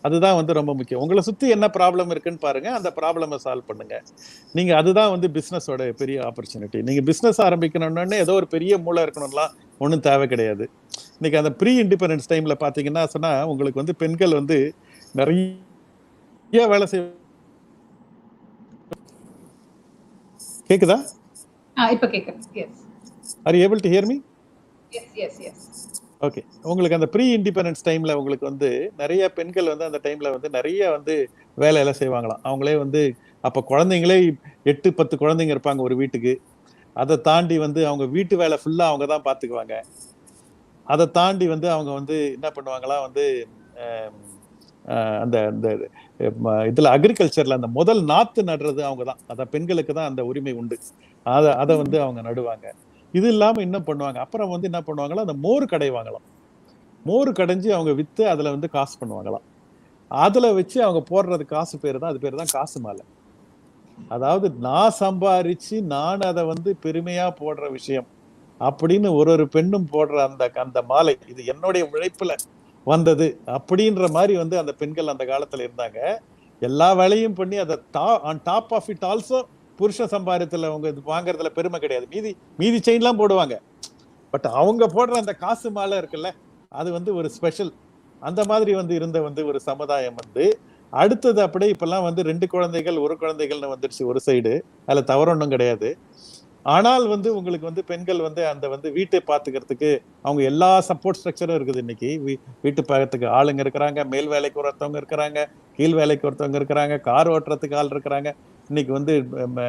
அதுதான் வந்து ரொம்ப முக்கியம். உங்களை சுத்தி என்ன ப்ராப்ளம் இருக்குன்னு பாருங்க, அந்த ப்ராப்ளமை சால்வ் பண்ணுங்க. நீங்க அதுதான் வந்து பிசினஸோட பெரிய ஆப்பர்ச்சுனிட்டி. நீங்க பிசினஸ் ஆரம்பிக்கணும்னு ஏதோ ஒரு பெரிய மூளை இருக்கணும்லாம் ஒன்றும் தேவை கிடையாது. இன்னைக்கு அந்த ப்ரீ இண்டிபெண்டன்ஸ் டைம்ல பாத்தீங்கன்னா சொன்னா உங்களுக்கு வந்து பெண்கள் வந்து நிறைய வேலை செய்ய. கேக்குதா? இப்ப கேக்குது. Yes. Are you able to hear me? Yes yes yes. Okay. உங்களுக்கு அந்த ப்ரீ இண்டிபெண்டன்ஸ் டைம்ல உங்களுக்கு வந்து நிறைய பெண்கள் வந்து அந்த டைம்ல வந்து நிறைய வந்து வேலையெல்லாம் செய்வாங்களாம். அவங்களே வந்து அப்ப குழந்தைங்களே 8-10 குழந்தைங்க இருப்பாங்க ஒரு வீட்டுக்கு. அதை தாண்டி வந்து அவங்க வீட்டு வேலை ஃபுல்லா அவங்க தான் பாத்துக்குவாங்க. அதை தாண்டி வந்து அவங்க வந்து என்ன பண்ணுவாங்களா வந்து அந்த அந்த இதுல அக்ரிகல்ச்சர்ல அந்த முதல் நாத்து நடுறது அவங்க தான். அத பெண்களுக்கு தான் அந்த உரிமை உண்டு. அதை வந்து அவங்க நடுவாங்க. இது இல்லாம என்ன பண்ணுவாங்க, அப்புறம் வந்து என்ன பண்ணுவாங்களா, அந்த மோர் கடைவாங்களாம். மோர் கடைஞ்சி அவங்க வித்து அதுல வந்து காசு பண்ணுவாங்களாம். அதுல வச்சு அவங்க போடுறது காசு பேரு தான், அது பேரு தான் காசு மாலை. அதாவது நான் சம்பாரிச்சு நான் அதை வந்து பெருமையா போடுற விஷயம் அப்படின்னு ஒரு பெண்ணும் போடுற அந்த மாலை, இது என்னுடைய உழைப்புல வந்தது அப்படின்ற மாதிரி வந்து அந்த பெண்கள் அந்த காலத்துல இருந்தாங்க. எல்லா வேலையும் பண்ணி அதை on top of it also புருஷ சம்பாரத்துல அவங்க வாங்குறதுல பெருமை கிடையாது. மீதி செயின் எல்லாம் போடுவாங்க. பட் அவங்க போடுற அந்த காசு மாலை இருக்குல்ல, அது வந்து ஒரு ஸ்பெஷல். அந்த மாதிரி வந்து இருந்த வந்து ஒரு சமுதாயம் வந்து அடுத்தது அப்படியே இப்பெல்லாம் வந்து 2 குழந்தைகள் 1 குழந்தைகள்னு வந்துருச்சு ஒரு சைடு. அதுல தவறு ஒன்றும் கிடையாது. ஆனால் வந்து உங்களுக்கு வந்து பெண்கள் வந்து அந்த வந்து வீட்டை பாத்துக்கிறதுக்கு அவங்க எல்லா சப்போர்ட் ஸ்ட்ரக்சரும் இருக்குது. இன்னைக்கு வீட்டு பார்க்கறதுக்கு ஆளுங்க இருக்கிறாங்க, மேல் வேலைக்கு ஒருத்தவங்க இருக்கிறாங்க, கீழ் வேலைக்கு ஒருத்தவங்க இருக்கிறாங்க, கார் ஓட்டுறதுக்கு ஆள் இருக்கிறாங்க. இன்னைக்கு வந்து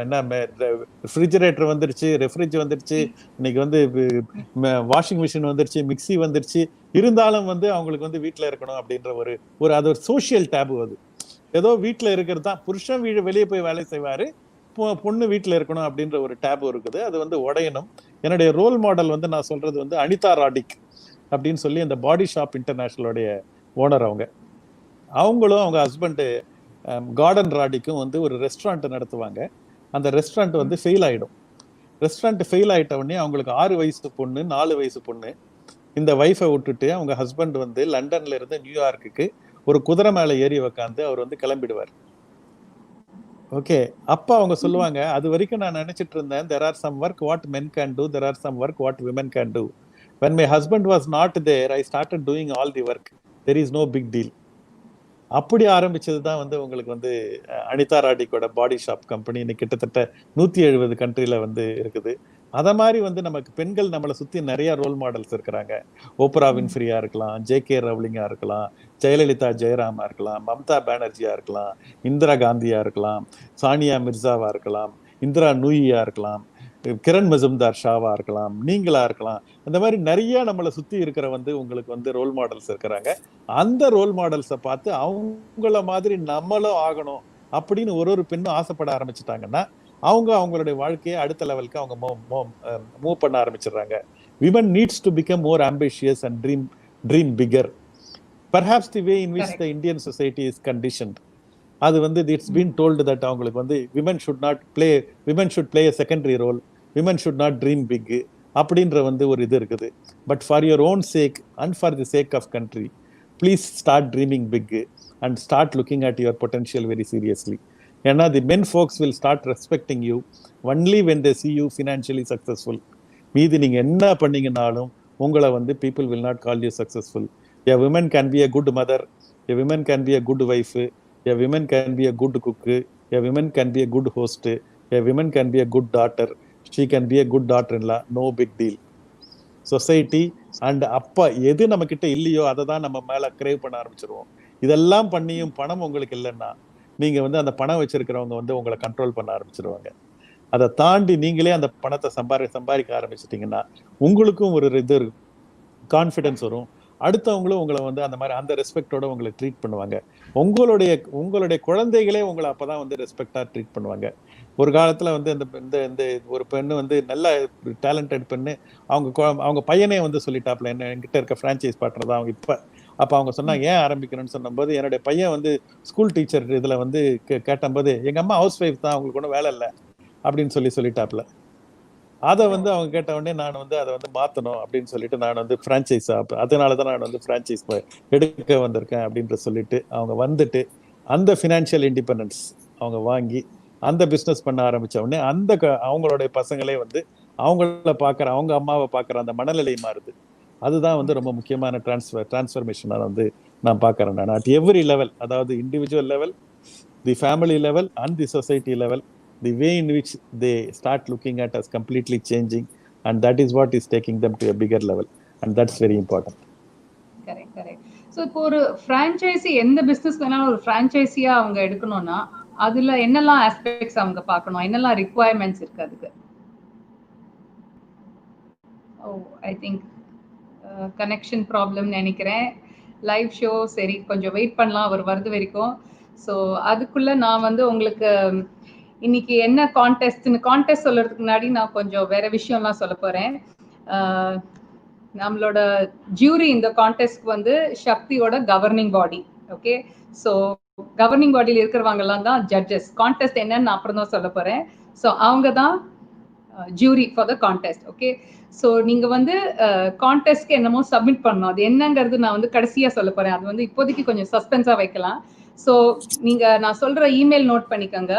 என்ன ரெஃப்ரிஜரேட்டர் வந்துருச்சு, ரெஃப்ரிஜ் வந்துருச்சு, இன்னைக்கு வந்து வாஷிங் மிஷின் வந்துருச்சு, மிக்சி வந்துருச்சு. இருந்தாலும் வந்து அவங்களுக்கு வந்து வீட்டுல இருக்கணும் அப்படின்ற அது ஒரு சோசியல் டேபு. அது ஏதோ வீட்டுல இருக்கிறது தான். புருஷன் வெளியே போய் வேலை செய்வாரு, பொண்ணு வீட்டுல இருக்கணும் அப்படின்ற ஒரு டேபு இருக்குது. அது வந்து உடையணும். என்னுடைய ரோல் மாடல் வந்து நான் சொல்றது வந்து அனிதா ராடிக் அப்படின்னு சொல்லி அந்த பாடி ஷாப் இன்டர்நேஷனலோடைய ஓனர். அவங்களும் அவங்க ஹஸ்பண்ட் கார்டன் ராடிக்கும் வந்து ஒரு ரெஸ்டாரண்ட் நடத்துவாங்க. அந்த ரெஸ்டாரண்ட் வந்து ஃபெயில் ஆயிடும். ரெஸ்டாரண்ட் ஃபெயில் ஆயிட்ட உடனே அவங்களுக்கு 6 வயசு பொண்ணு 4 வயசு பொண்ணு. இந்த வைஃபை விட்டுட்டு அவங்க ஹஸ்பண்ட் வந்து லண்டன்ல இருந்து நியூயார்க்குக்கு ஒரு குதிரை மேல ஏறி உக்காந்து அவர் வந்து கிளம்பிடுவார். ஓகே. அப்ப அவங்க சொல்லுவாங்க, அது வரைக்கும் நான் நினைச்சிட்டு இருந்தேன், there are some work what men can do, there are some work what women can do. When my husband was not there, I started doing all the work. There is no big deal. அப்படி ஆரம்பிச்சது தான் வந்து உங்களுக்கு வந்து அனிதா ராடிக்கோட பாடி shop company. இன்னைக்கு கிட்டத்தட்ட 170 கண்ட்ரில வந்து இருக்குது. அத மாதிரி வந்து நமக்கு பெண்கள் நம்மளை சுத்தி நிறைய ரோல் மாடல்ஸ் இருக்கிறாங்க. ஓப்ரா வின்ஃப்ரியா இருக்கலாம், ஜே.கே. ரவுலிங்கா இருக்கலாம், ஜெயலலிதா ஜெயராமா இருக்கலாம், மம்தா பானர்ஜியா இருக்கலாம், இந்திரா காந்தியா இருக்கலாம், சானியா மிர்சாவா இருக்கலாம், இந்திரா நூயியா இருக்கலாம், கிரண் மஜும்தார் ஷாவா இருக்கலாம், நீங்களா இருக்கலாம். அந்த மாதிரி நிறைய நம்மளை சுத்தி இருக்கிற வந்து உங்களுக்கு வந்து ரோல் மாடல்ஸ் இருக்கிறாங்க. அந்த ரோல் மாடல்ஸை பார்த்து அவங்கள மாதிரி நம்மளும் ஆகணும் அப்படின்னு ஒரு பெண்ணும் ஆசைப்பட ஆரம்பிச்சுட்டாங்கன்னா அவங்களுடைய வாழ்க்கையை அடுத்த லெவலுக்கு அவங்க மூவ் பண்ண ஆரம்பிச்சிடுறாங்க. Women needs to become more ambitious and dream bigger. Perhaps the way in which the Indian society is conditioned, அது வந்து it's been told that அவங்களுக்கு வந்து women should play a secondary role, women should not dream big அப்படின்ற வந்து ஒரு இது இருக்குது. But for your own sake and for the sake of country, please start dreaming big and start looking at your potential very seriously. ஏன்னா the men folks will start respecting you only when they see you financially successful. மீதி நீங்க என்ன பண்ணீங்கனாலும் உங்களை வந்து people will not call you successful. A woman can be a good mother, a woman can be a good wife, a woman can be a good cook, a woman can be a good host, A woman can be a good daughter, she can be a good daughter-in-law, no big deal. Society and அப்பா எது நம்ம கிட்ட இல்லையோ அதை தான் நம்ம மேல grave பண்ண ஆரம்பிச்சிருவோம். இதெல்லாம் பண்ணியும் பணம் உங்களுக்கு இல்லைன்னா நீங்க வந்து அந்த பணம் வச்சிருக்கிறவங்க வந்து உங்களை கண்ட்ரோல் பண்ண ஆரம்பிச்சிருவாங்க. அதை தாண்டி நீங்களே அந்த பணத்தை சம்பாதிக்க ஆரம்பிச்சிட்டீங்கன்னா உங்களுக்கும் ஒரு இது கான்ஃபிடன்ஸ் வரும். அடுத்தவங்களும் உங்களை வந்து அந்த மாதிரி அந்த ரெஸ்பெக்டோட உங்களை ட்ரீட் பண்ணுவாங்க. உங்களுடைய குழந்தைகளே உங்களை அப்பதான் வந்து ரெஸ்பெக்டா ட்ரீட் பண்ணுவாங்க. ஒரு காலத்துல வந்து இந்த ஒரு பெண்ணு வந்து நல்ல டேலண்டட் பெண்ணு, அவங்க பையனே வந்து சொல்லிட்டாப்ல, என்ன என்கிட்ட இருக்க பிரான்ச்சைஸ் பார்ட்னர் தான் அவங்க அப்ப அவங்க சொன்னாங்க ஏன் ஆரம்பிக்கணும்னு சொன்னபோது, என்னுடைய பையன் வந்து ஸ்கூல் டீச்சர் இதுல வந்து கேட்டபோது எங்க அம்மா ஹவுஸ் ஒய்ஃப் தான், அவங்களுக்கு ஒன்றும் வேலை இல்லை அப்படின்னு சொல்லிட்டாப்ல. அதை வந்து அவங்க கேட்ட உடனே நான் வந்து அதை வந்து மாத்தணும் அப்படின்னு சொல்லிட்டு நான் வந்து பிரான்ச்சைஸ் அதனாலதான் நான் வந்து பிரான்ச்சைஸ் எடுக்க வந்திருக்கேன் அப்படின்ற சொல்லிட்டு அவங்க வந்துட்டு அந்த ஃபினான்ஷியல் இண்டிபெண்டன்ஸ் அவங்க வாங்கி அந்த பிசினஸ் பண்ண ஆரம்பிச்ச உடனே அவங்களுடைய பசங்களே வந்து அவங்க அம்மாவை பார்க்குற அந்த மனநிலை மாறுது. அதுதான் வந்து ரொம்ப முக்கியமான டிரான்ஸ்ஃபர்மேஷனாக வந்து நான் பார்க்குறேன். நான் அட் எவ்ரி லெவல், அதாவது individual level, the family level and the society level, the way in which they start looking at us completely changing, and that is what is taking them to a bigger level, and that's very important. Correct. So இப்போ ஒரு franchisee எந்த business வேணாலும் ஒரு franchisee-ஆ அவங்க எடுக்கணும்னா அதுல என்னெல்லாம் aspects அவங்க பார்க்கணும், என்னெல்லாம் ரிக்வயர்மெண்ட்ஸ் இருக்கு அதுக்கு? ஐ திங்க் கனெக்ஷன் ப்ராப்ளம் நினைக்கிறேன். லைவ் ஷோ சரி கொஞ்சம் வெயிட் பண்ணலாம் அவர் வருது வரைக்கும். ஸோ அதுக்குள்ள நான் வந்து உங்களுக்கு இன்னைக்கு என்ன கான்டெஸ்ட் சொல்றதுக்கு முன்னாடி நான் கொஞ்சம் வேற விஷயம்லாம் சொல்ல போறேன். நம்மளோட ஜூரி இந்த கான்டெஸ்ட்க்கு வந்து சக்தியோட கவர்னிங் பாடி. ஓகே, ஸோ கவர்னிங் பாடியில் இருக்கிறவங்க எல்லாம் தான் ஜட்ஜஸ். கான்டெஸ்ட் என்னன்னு நான் அப்புறம் தான் சொல்ல போறேன். ஸோ அவங்க தான் jury for the contest. Okay, so நீங்க வந்து கான்டெஸ்ட்க்கு என்னமோ சப்மிட் பண்ணணும். அது என்னங்கிறது நான் வந்து கடைசியா சொல்ல போறேன். அது வந்து இப்போதைக்கு கொஞ்சம் சஸ்பென்ஸா வைக்கலாம். ஸோ நீங்க நான் சொல்ற இமெயில் நோட் பண்ணிக்கோங்க.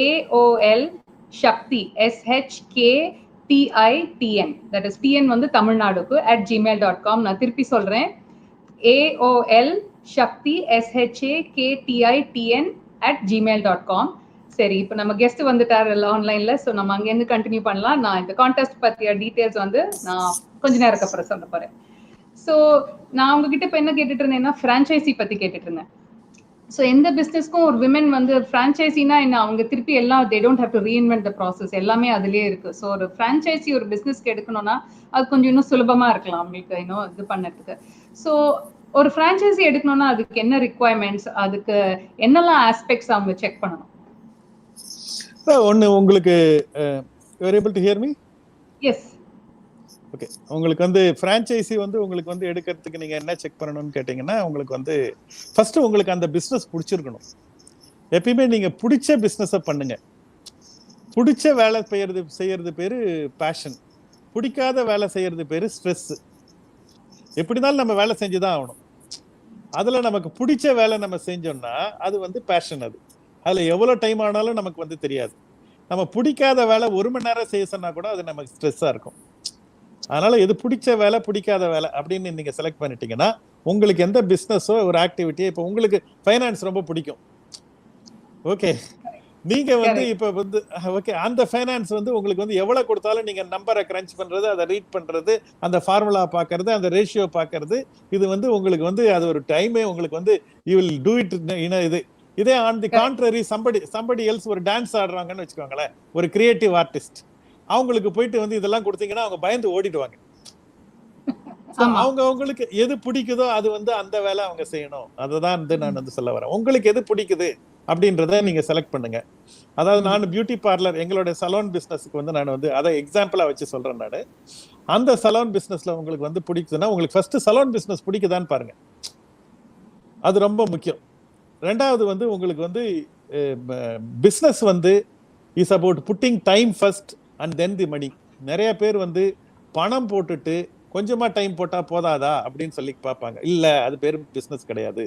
AOL Shakti SHKTITN, that is TN வந்து தமிழ்நாடுக்கு @gmail.com. நான் திருப்பி சொல்றேன், AOL Shakti SHKTITN @gmail.com. சரி, இப்போ நம்ம கெஸ்ட் வந்துட்டாரு ஆன்லைன்ல. ஸோ நம்ம அங்கேருந்து கண்டினியூ பண்ணலாம். நான் இந்த கான்டெஸ்ட் பத்திய டீட்டெயில்ஸ் வந்து நான் கொஞ்ச நேரத்துக்கு அப்புறம் சொல்ல போறேன். ஸோ நான் உங்ககிட்ட இப்போ என்ன கேட்டுட்டு இருந்தேன்னா ஃப்ரான்ச்சைசி பத்தி கேட்டுட்டு இருந்தேன். ஸோ எந்த பிஸ்னஸ்க்கும் ஒரு விமன் வந்து ஃப்ரான்ச்சைசினா என்ன, அவங்க திருப்பி எல்லாம் they don't have to reinvent the process, எல்லாமே அதுலேயே இருக்கு. ஸோ ஒரு ஃப்ரான்ச்சைசி ஒரு பிஸ்னஸ்க்கு எடுக்கணும்னா அது கொஞ்சம் இன்னும் சுலபமா இருக்கலாம் அவங்களுக்கு இன்னும் இது பண்ணதுக்கு. ஸோ ஒரு ஃப்ரான்ச்சைசி எடுக்கணும்னா அதுக்கு என்ன ரிக்வயர்மெண்ட்ஸ், அதுக்கு என்னெல்லாம் ஆஸ்பெக்ட்ஸ் அவங்க செக் பண்ணணும்? ஒன்று உங்களுக்கு you are able to hear me? Yes. Okay, உங்களுக்கு வந்து ஃப்ரான்ச்சைசி வந்து உங்களுக்கு வந்து எடுக்கிறதுக்கு நீங்க என்ன செக் பண்ணணும்னு கேட்டீங்கன்னா, உங்களுக்கு வந்து ஃபர்ஸ்ட் உங்களுக்கு அந்த பிசினஸ் பிடிச்சிருக்கணும். எப்பயுமே நீங்க பிடிச்ச பிசினஸை பண்ணுங்க. பிடிச்ச வேலை செய்யறது பேரு பேஷன், பிடிக்காத வேலை செய்யறது பேரு ஸ்ட்ரெஸ். எப்படினாலும் நம்ம வேலை செஞ்சுதான் ஆகணும். அதுல நமக்கு பிடிச்ச வேலை நம்ம செஞ்சோம்னா அது வந்து பேஷன். அதுல எவ்வளவு டைம் ஆனாலும் நமக்கு வந்து தெரியாது. நம்ம பிடிக்காத வேலை 1 மணி நேரம் செய்ய சொன்னா கூட அது நமக்கு ஸ்ட்ரெஸ்ஸா இருக்கும். அதனால எது பிடிச்ச வேலை பிடிக்காத வேலை அப்படின்னு நீங்க செலக்ட் பண்ணிட்டீங்கன்னா, உங்களுக்கு எந்த பிசினஸோ ஒரு ஆக்டிவிட்டியோ, இப்போ உங்களுக்கு ஃபைனான்ஸ் ரொம்ப பிடிக்கும், ஓகே, நீங்க வந்து இப்ப வந்து ஓகே அந்த ஃபைனான்ஸ் வந்து உங்களுக்கு வந்து எவ்வளவு கொடுத்தாலும் நீங்க நம்பரை கிரன்ச் பண்றது, அதை ரீட் பண்றது, அந்த ஃபார்முலா பாக்குறது, அந்த ரேஷியோ பாக்குறது, இது வந்து உங்களுக்கு வந்து அது ஒரு டைமே உங்களுக்கு வந்து யூ வில் டூ இட். இதே on the contrary somebody else ஒரு டான்ஸ் ஆடுறாங்கன்னு வச்சுக்கோங்களேன், ஒரு கிரியேட்டிவ் ஆர்டிஸ்ட், அவங்களுக்கு போயிட்டு வந்து இதெல்லாம் கொடுத்தீங்கன்னா அவங்க பயந்து ஓடிடுவாங்க. அவங்களுக்கு எது பிடிக்குதோ அது வந்து அந்த வேலை அவங்க செய்யணும். அதுதான் வந்து நான் வந்து சொல்ல வரேன். உங்களுக்கு எது பிடிக்குது அப்படின்றத நீங்க செலக்ட் பண்ணுங்க. அதாவது நான் பியூட்டி பார்லர், எங்களோட சலூன் பிசினஸ்க்கு வந்து நான் வந்து அதை எக்ஸாம்பிளா வச்சு சொல்றேன். நான் அந்த சலூன் பிசினஸ்ல உங்களுக்கு வந்து பிடிக்குதுன்னா, உங்களுக்கு ஃபர்ஸ்ட் சலூன் பிசினஸ் பிடிக்குதான்னு பாருங்க, அது ரொம்ப முக்கியம். ரெண்டாவது வந்து உங்களுக்கு வந்து பிசினஸ் வந்து is about putting time first and then the money. நிறைய பேர் வந்து பணம் போட்டுட்டு கொஞ்சமா டைம் போட்டா போதாதா அப்படின்னு சொல்லி பார்ப்பாங்க. இல்ல, அது பேர் பிசினஸ் கிடையாது.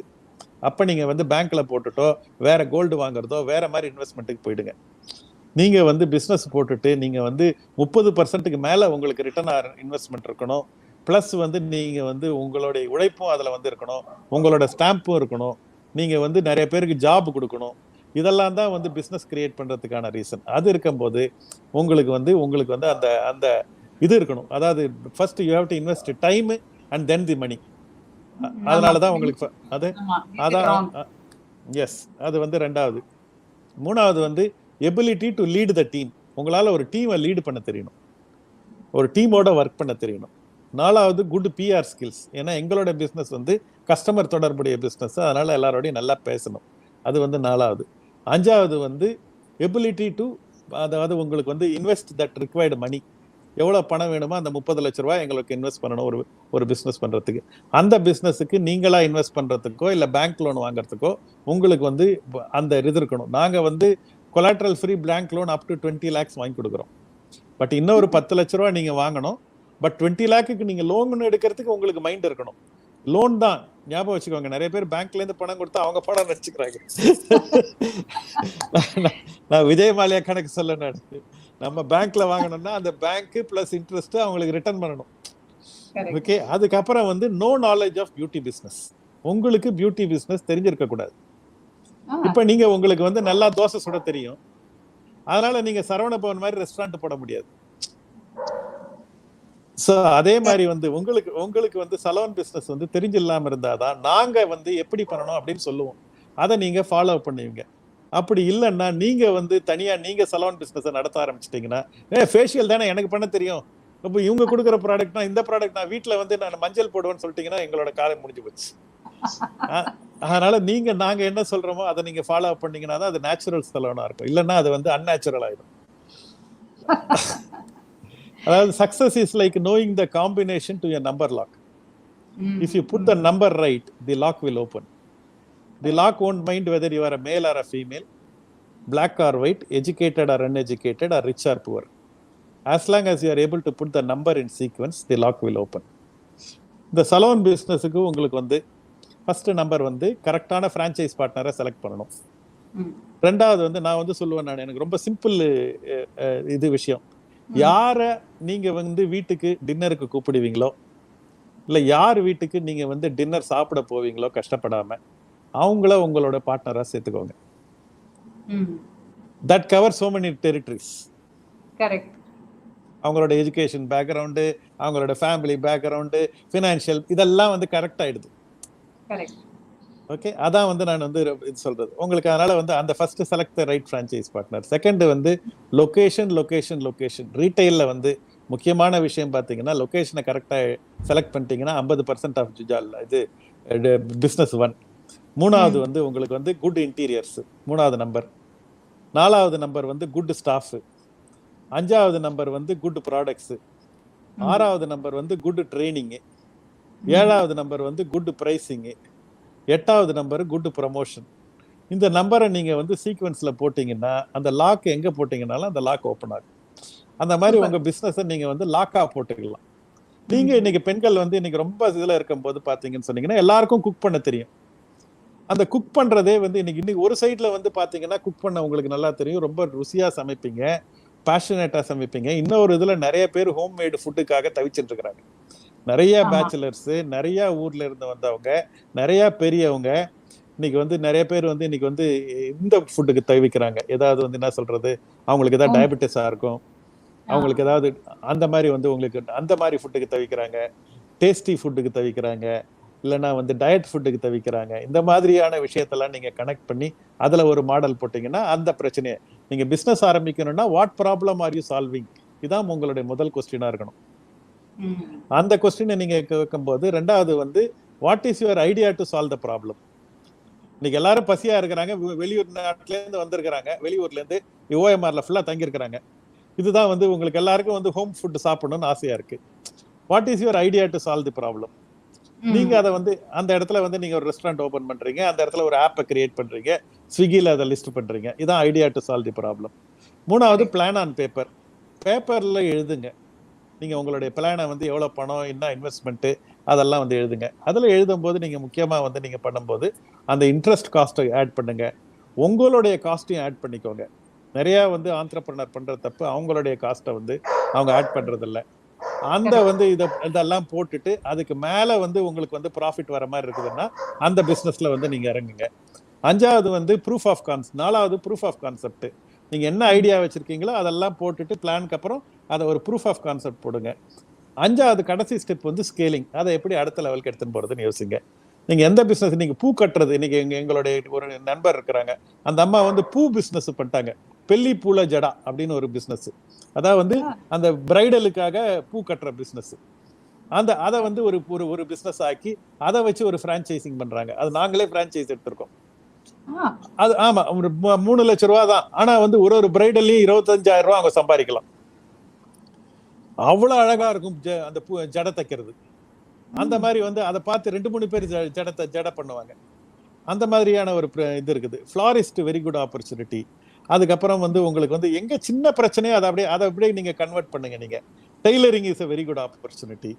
அப்ப நீங்க வந்து பேங்க்ல போட்டுட்டோ வேற கோல்டு வாங்குறதோ வேற மாதிரி இன்வெஸ்ட்மெண்ட்டுக்கு போயிடுங்க. நீங்க வந்து பிசினஸ் போட்டுட்டு நீங்க வந்து 30% மேல உங்களுக்கு ரிட்டர்ன் இன்வெஸ்ட்மெண்ட் இருக்கணும். பிளஸ் வந்து நீங்க வந்து உங்களுடைய உழைப்பும் அதுல வந்து இருக்கணும், உங்களோட ஸ்டாம்பும் இருக்கணும், நீங்க வந்து நிறைய பேருக்கு ஜாப் கொடுக்கணும். இதெல்லாம் தான் வந்து பிசினஸ் கிரியேட் பண்றதுக்கான ரீசன். அது இருக்கும்போது உங்களுக்கு வந்து அந்த அந்த இது இருக்கணும். அதாவது first you have to invest time and then the money. அதனாலதான் உங்களுக்கு அது அதான் எஸ், அது வந்து ரெண்டாவது. மூணாவது வந்து ability to lead the team. உங்களால ஒரு டீமை லீடு பண்ண தெரியணும், ஒரு டீமோட ஒர்க் பண்ண தெரியணும். நாலாவது குட் பிஆர் ஸ்கில்ஸ். ஏன்னா எங்களோட பிஸ்னஸ் வந்து கஸ்டமர் தொடர்புடைய பிஸ்னஸ், அதனால எல்லாரோடையும் நல்லா பேசணும். அது வந்து நாலாவது. அஞ்சாவது வந்து எபிலிட்டி டு, அதாவது உங்களுக்கு வந்து இன்வெஸ்ட் தட் ரிக்வயர்டு மணி. எவ்வளோ பணம் வேணுமோ அந்த 30 லட்ச ரூபாய் எங்களுக்கு இன்வெஸ்ட் பண்ணணும் ஒரு பிஸ்னஸ் பண்ணுறதுக்கு. அந்த பிஸ்னஸுக்கு நீங்களா இன்வெஸ்ட் பண்ணுறதுக்கோ இல்லை பேங்க் லோன் வாங்குறதுக்கோ உங்களுக்கு வந்து அந்த இது இருக்கணும். நாங்கள் வந்து collateral free bank loan up to 20 lakhs வாங்கி கொடுக்குறோம். பட் இன்னொரு 10 லட்ச ரூபா நீங்கள் வாங்கணும். பட் 20 lakhக்கு நீங்கள் லோன் எடுக்கிறதுக்கு உங்களுக்கு மைண்ட் இருக்கணும். லோன் தான் ஞாபகம் வச்சுக்கோங்க. நிறைய பேர் பேங்க்ல இருந்து பணம் கொடுத்தா அவங்க பணம் நினைச்சுக்கிறாங்க. நான் விஜய் மாலியா கணக்கு சொல்ல நடக்கு. நம்ம பேங்க்ல வாங்கணும்னா அந்த பேங்க் பிளஸ் இன்ட்ரெஸ்ட் அவங்களுக்கு ரிட்டர்ன் பண்ணணும். ஓகே. அதுக்கப்புறம் வந்து no knowledge of beauty business. உங்களுக்கு பியூட்டி பிசினஸ் தெரிஞ்சிருக்க கூடாது. இப்ப நீங்க உங்களுக்கு வந்து நல்லா தோசை சுட தெரியும், அதனால நீங்க சரவண பவன் மாதிரி ரெஸ்டாரண்ட் போட முடியாது. சோ அதே மாதிரி வந்து உங்களுக்கு வந்து சலூன் பிசினஸ் வந்து தெரிஞ்சில்லாம இருந்தாதான் நாங்க வந்து எப்படி பண்ணணும் அப்படின்னு சொல்லுவோம். அதை நீங்க ஃபாலோ பண்ணுவீங்க. அப்படி இல்லைன்னா நீங்க வந்து தனியா நீங்க சலூன் பிசினஸ் நடத்த ஆரம்பிச்சிட்டீங்கன்னா, ஃபேஷியல் தானே எனக்கு பண்ண தெரியும், இப்போ இவங்க கொடுக்குற ப்ராடக்ட்னா இந்த ப்ராடக்ட் நான் வீட்டுல வந்து நான் மஞ்சள் போடுவேன்னு சொல்லிட்டீங்கன்னா எங்களோட காலம் முடிஞ்சு போச்சு. அதனால நாங்க என்ன சொல்றோமோ அதை நீங்க ஃபாலோ பண்ணீங்கன்னா தான் அது நேச்சுரல் சலூனா இருக்கும். இல்லைன்னா அது வந்து அன்நேச்சுரல் ஆயிடும். அதாவது success is like knowing the combination to a number lock. If you put the number right, the lock will open. The lock won't mind whether you are a male or a female, black or white, educated or uneducated, or rich or poor. As long as you are able to put the number in sequence, the lock will open. இந்த salon பிஸ்னஸுக்கு உங்களுக்கு வந்து first number வந்து கரெக்டான franchise பார்ட்னரை select பண்ணணும். ரெண்டாவது வந்து நான் வந்து சொல்லுவேன், நான் எனக்கு ரொம்ப சிம்பிள் இது விஷயம், யார நீங்க வந்து வீட்டுக்கு டின்னருக்கு கூப்பிடுவீங்களோ இல்ல யார் வீட்டுக்கு நீங்க வந்து டின்னர் சாப்பிட போவீங்களோ கஷ்டப்படாம, அவங்கள உங்களோட பார்ட்னரா சேர்த்துக்கோங்க. That cover so many territories. Correct. அவங்களோட எஜுகேஷன் பேக்ரவுண்டு, அவங்களோட ஃபேமிலி பேக்ரவுண்டு, ஃபினான்ஷியல், இதெல்லாம் வந்து கரெக்ட் ஆயிடுது. கரெக்ட். ஓகே. அதான் வந்து நான் வந்து இது சொல்றது உங்களுக்கு. அதனால வந்து அந்த first select the right franchise partner. Second வந்து லொகேஷன் லொகேஷன் லொகேஷன். ரீட்டைல்ல வந்து முக்கியமான விஷயம் பார்த்தீங்கன்னா லொகேஷனை கரெக்டாக செலக்ட் பண்ணிட்டீங்கன்னா 50% ஆஃப் இது பிஸ்னஸ் ஒன். மூணாவது வந்து உங்களுக்கு வந்து குட் இன்டீரியர்ஸ், மூணாவது நம்பர். நாலாவது நம்பர் வந்து குட் ஸ்டாஃப். அஞ்சாவது நம்பர் வந்து குட் ப்ராடக்ட்ஸ். ஆறாவது நம்பர் வந்து குட் ட்ரைனிங்கு. ஏழாவது நம்பர் வந்து குட் ப்ரைஸிங்கு. எட்டாவது நம்பர் குட் ப்ரமோஷன். இந்த நம்பரை நீங்க வந்து சீக்வன்ஸ்ல போட்டீங்கன்னா அந்த லாக் எங்க போட்டீங்கன்னாலும் அந்த லாக் ஓப்பன் ஆகும். அந்த மாதிரி உங்க பிசினஸ் நீங்க வந்து லாக்கா போட்டுக்கலாம். நீங்க இன்னைக்கு பெண்கள் வந்து இன்னைக்கு ரொம்ப இதுல இருக்கும் போது பாத்தீங்கன்னு சொன்னீங்கன்னா எல்லாருக்கும் குக் பண்ண தெரியும். அந்த குக் பண்றதே வந்து இன்னைக்கு ஒரு சைட்ல வந்து பாத்தீங்கன்னா குக் பண்ண உங்களுக்கு நல்லா தெரியும், ரொம்ப ருசியா சமைப்பீங்க, பேஷனேட்டா சமைப்பீங்க. இன்னொரு இதுல நிறைய பேர் ஹோம் மேடு ஃபுட்டுக்காக தவிச்சிட்டு இருக்கிறாங்க. நிறைய பேச்சுலர்ஸ், நிறைய ஊர்ல இருந்து வந்தவங்க, நிறைய பெரியவங்க இன்னைக்கு வந்து நிறைய பேர் வந்து இன்னைக்கு வந்து இந்த ஃபுட்டுக்கு தவிக்கிறாங்க. ஏதாவது வந்து என்ன சொல்றது, அவங்களுக்கு ஏதாவது டயபெட்டிஸா இருக்கும், அவங்களுக்கு ஏதாவது அந்த மாதிரி வந்து உங்களுக்கு அந்த மாதிரி ஃபுட்டுக்கு தவிக்கிறாங்க, டேஸ்டி ஃபுட்டுக்கு தவிக்கிறாங்க, இல்லைன்னா வந்து டயட் ஃபுட்டுக்கு தவிக்கிறாங்க. இந்த மாதிரியான விஷயத்தெல்லாம் நீங்க கனெக்ட் பண்ணி அதுல ஒரு மாடல் போட்டீங்கன்னா அந்த பிரச்சனையை நீங்க பிசினஸ் ஆரம்பிக்கணும்னா what problem are you solving, இதான் உங்களுடைய முதல் கொஸ்டினா இருக்கணும். அந்த கொஸ்டினை நீங்க கேட்கும்போது ரெண்டாவது வந்து what is your idea to solve the problem. இன்னைக்கு எல்லாரும் பசியா இருக்கிறாங்க, வெளியூர் நாட்டுல இருந்து வந்திருக்கிறாங்க, வெளியூர்ல இருந்து ஓஎம்ஆர்ல ஃபுல்லா தங்கி இருக்கிறாங்க. இதுதான் வந்து உங்களுக்கு எல்லாருக்கும் வந்து ஹோம் ஃபுட் சாப்பிடணும்னு ஆசையா இருக்கு. What is your idea to solve the problem. நீங்க அதை வந்து அந்த இடத்துல வந்து நீங்க ஒரு ரெஸ்டாரண்ட் ஓபன் பண்றீங்க, அந்த இடத்துல ஒரு ஆப்பை கிரியேட் பண்றீங்க, ஸ்விக்கில அதை லிஸ்ட் பண்றீங்க. இதான் idea to solve the problem. மூணாவது பிளான் ஆன் பேப்பர். பேப்பர்ல எழுதுங்க. நீங்க உங்களுடைய பிளானை வந்து எவ்வளவு பணம், என்ன இன்வெஸ்ட்மெண்ட், அதெல்லாம் வந்து எழுதுங்க. அதுல எழுதும் போது நீங்க முக்கியமா வந்து நீங்க பண்ணும்போது அந்த இன்ட்ரெஸ்ட் காஸ்ட்டை ஆட் பண்ணுங்க, உங்களுடைய காஸ்ட்டையும் ஆட் பண்ணிக்கோங்க. நிறைய வந்து ஆண்டர்பிரனர் பண்ற தப்பு அவங்களுடைய காஸ்ட்டை வந்து அவங்க ஆட் பண்றது இல்லை. அந்த வந்து இதெல்லாம் போட்டுட்டு அதுக்கு மேல வந்து உங்களுக்கு வந்து ப்ராஃபிட் வர மாதிரி இருக்குதுன்னா அந்த பிசினஸ்ல வந்து நீங்க இறங்குங்க. 5வது வந்து ப்ரூஃப் ஆஃப் கான்செப்ட், 4வது ப்ரூஃப் ஆஃப் கான்செப்ட். நீங்க என்ன ஐடியா வச்சிருக்கீங்களோ அதெல்லாம் போட்டுட்டு பிளானுக்கு அப்புறம் அதை ஒரு ப்ரூஃப் ஆஃப் கான்செப்ட் போடுங்க. 5வது கடைசி ஸ்டெப் வந்து ஸ்கேலிங். அதை எப்படி அடுத்த லெவலுக்கு எடுத்துன்னு போறதுன்னு யோசிங்க. நீங்க எந்த பிசினஸ், நீங்க பூ கட்டுறது, இன்னைக்கு எங்களுடைய ஒரு நண்பர் இருக்கிறாங்க, அந்த அம்மா வந்து பூ பிசினஸ் பண்ணிட்டாங்க. பெல்லி பூல ஜடா அப்படின்னு ஒரு பிசினஸ். அதாவது வந்து அந்த பிரைடலுக்காக பூ கட்டுற பிசினஸ். அதை வந்து ஒரு ஒரு பிசினஸ் ஆக்கி அதை வச்சு ஒரு பிரான்சைசிங் பண்றாங்க. அது நாங்களே பிரான்சைஸ் எடுத்திருக்கோம். அது ஆமா, ஒரு 3 லட்சம் ரூபா தான். ஆனா வந்து ஒரு பிரைடல்லையும் 25,000 ரூபாய் அவங்க சம்பாதிக்கலாம். அவ்வளவு அழகா இருக்கும் அந்த ஜடை தைக்கிறது. அந்த மாதிரி வந்து அதை பார்த்து 2-3 பேர் ஜடை பண்ணுவாங்க. அந்த மாதிரியான ஒரு இது இருக்குது. Florist very good opportunity. அதுக்கப்புறம் வந்து உங்களுக்கு வந்து எங்க சின்ன பிரச்சனையோ அதை அப்படியே நீங்க கன்வெர்ட் பண்ணுங்க. நீங்க tailoring is a very good opportunity.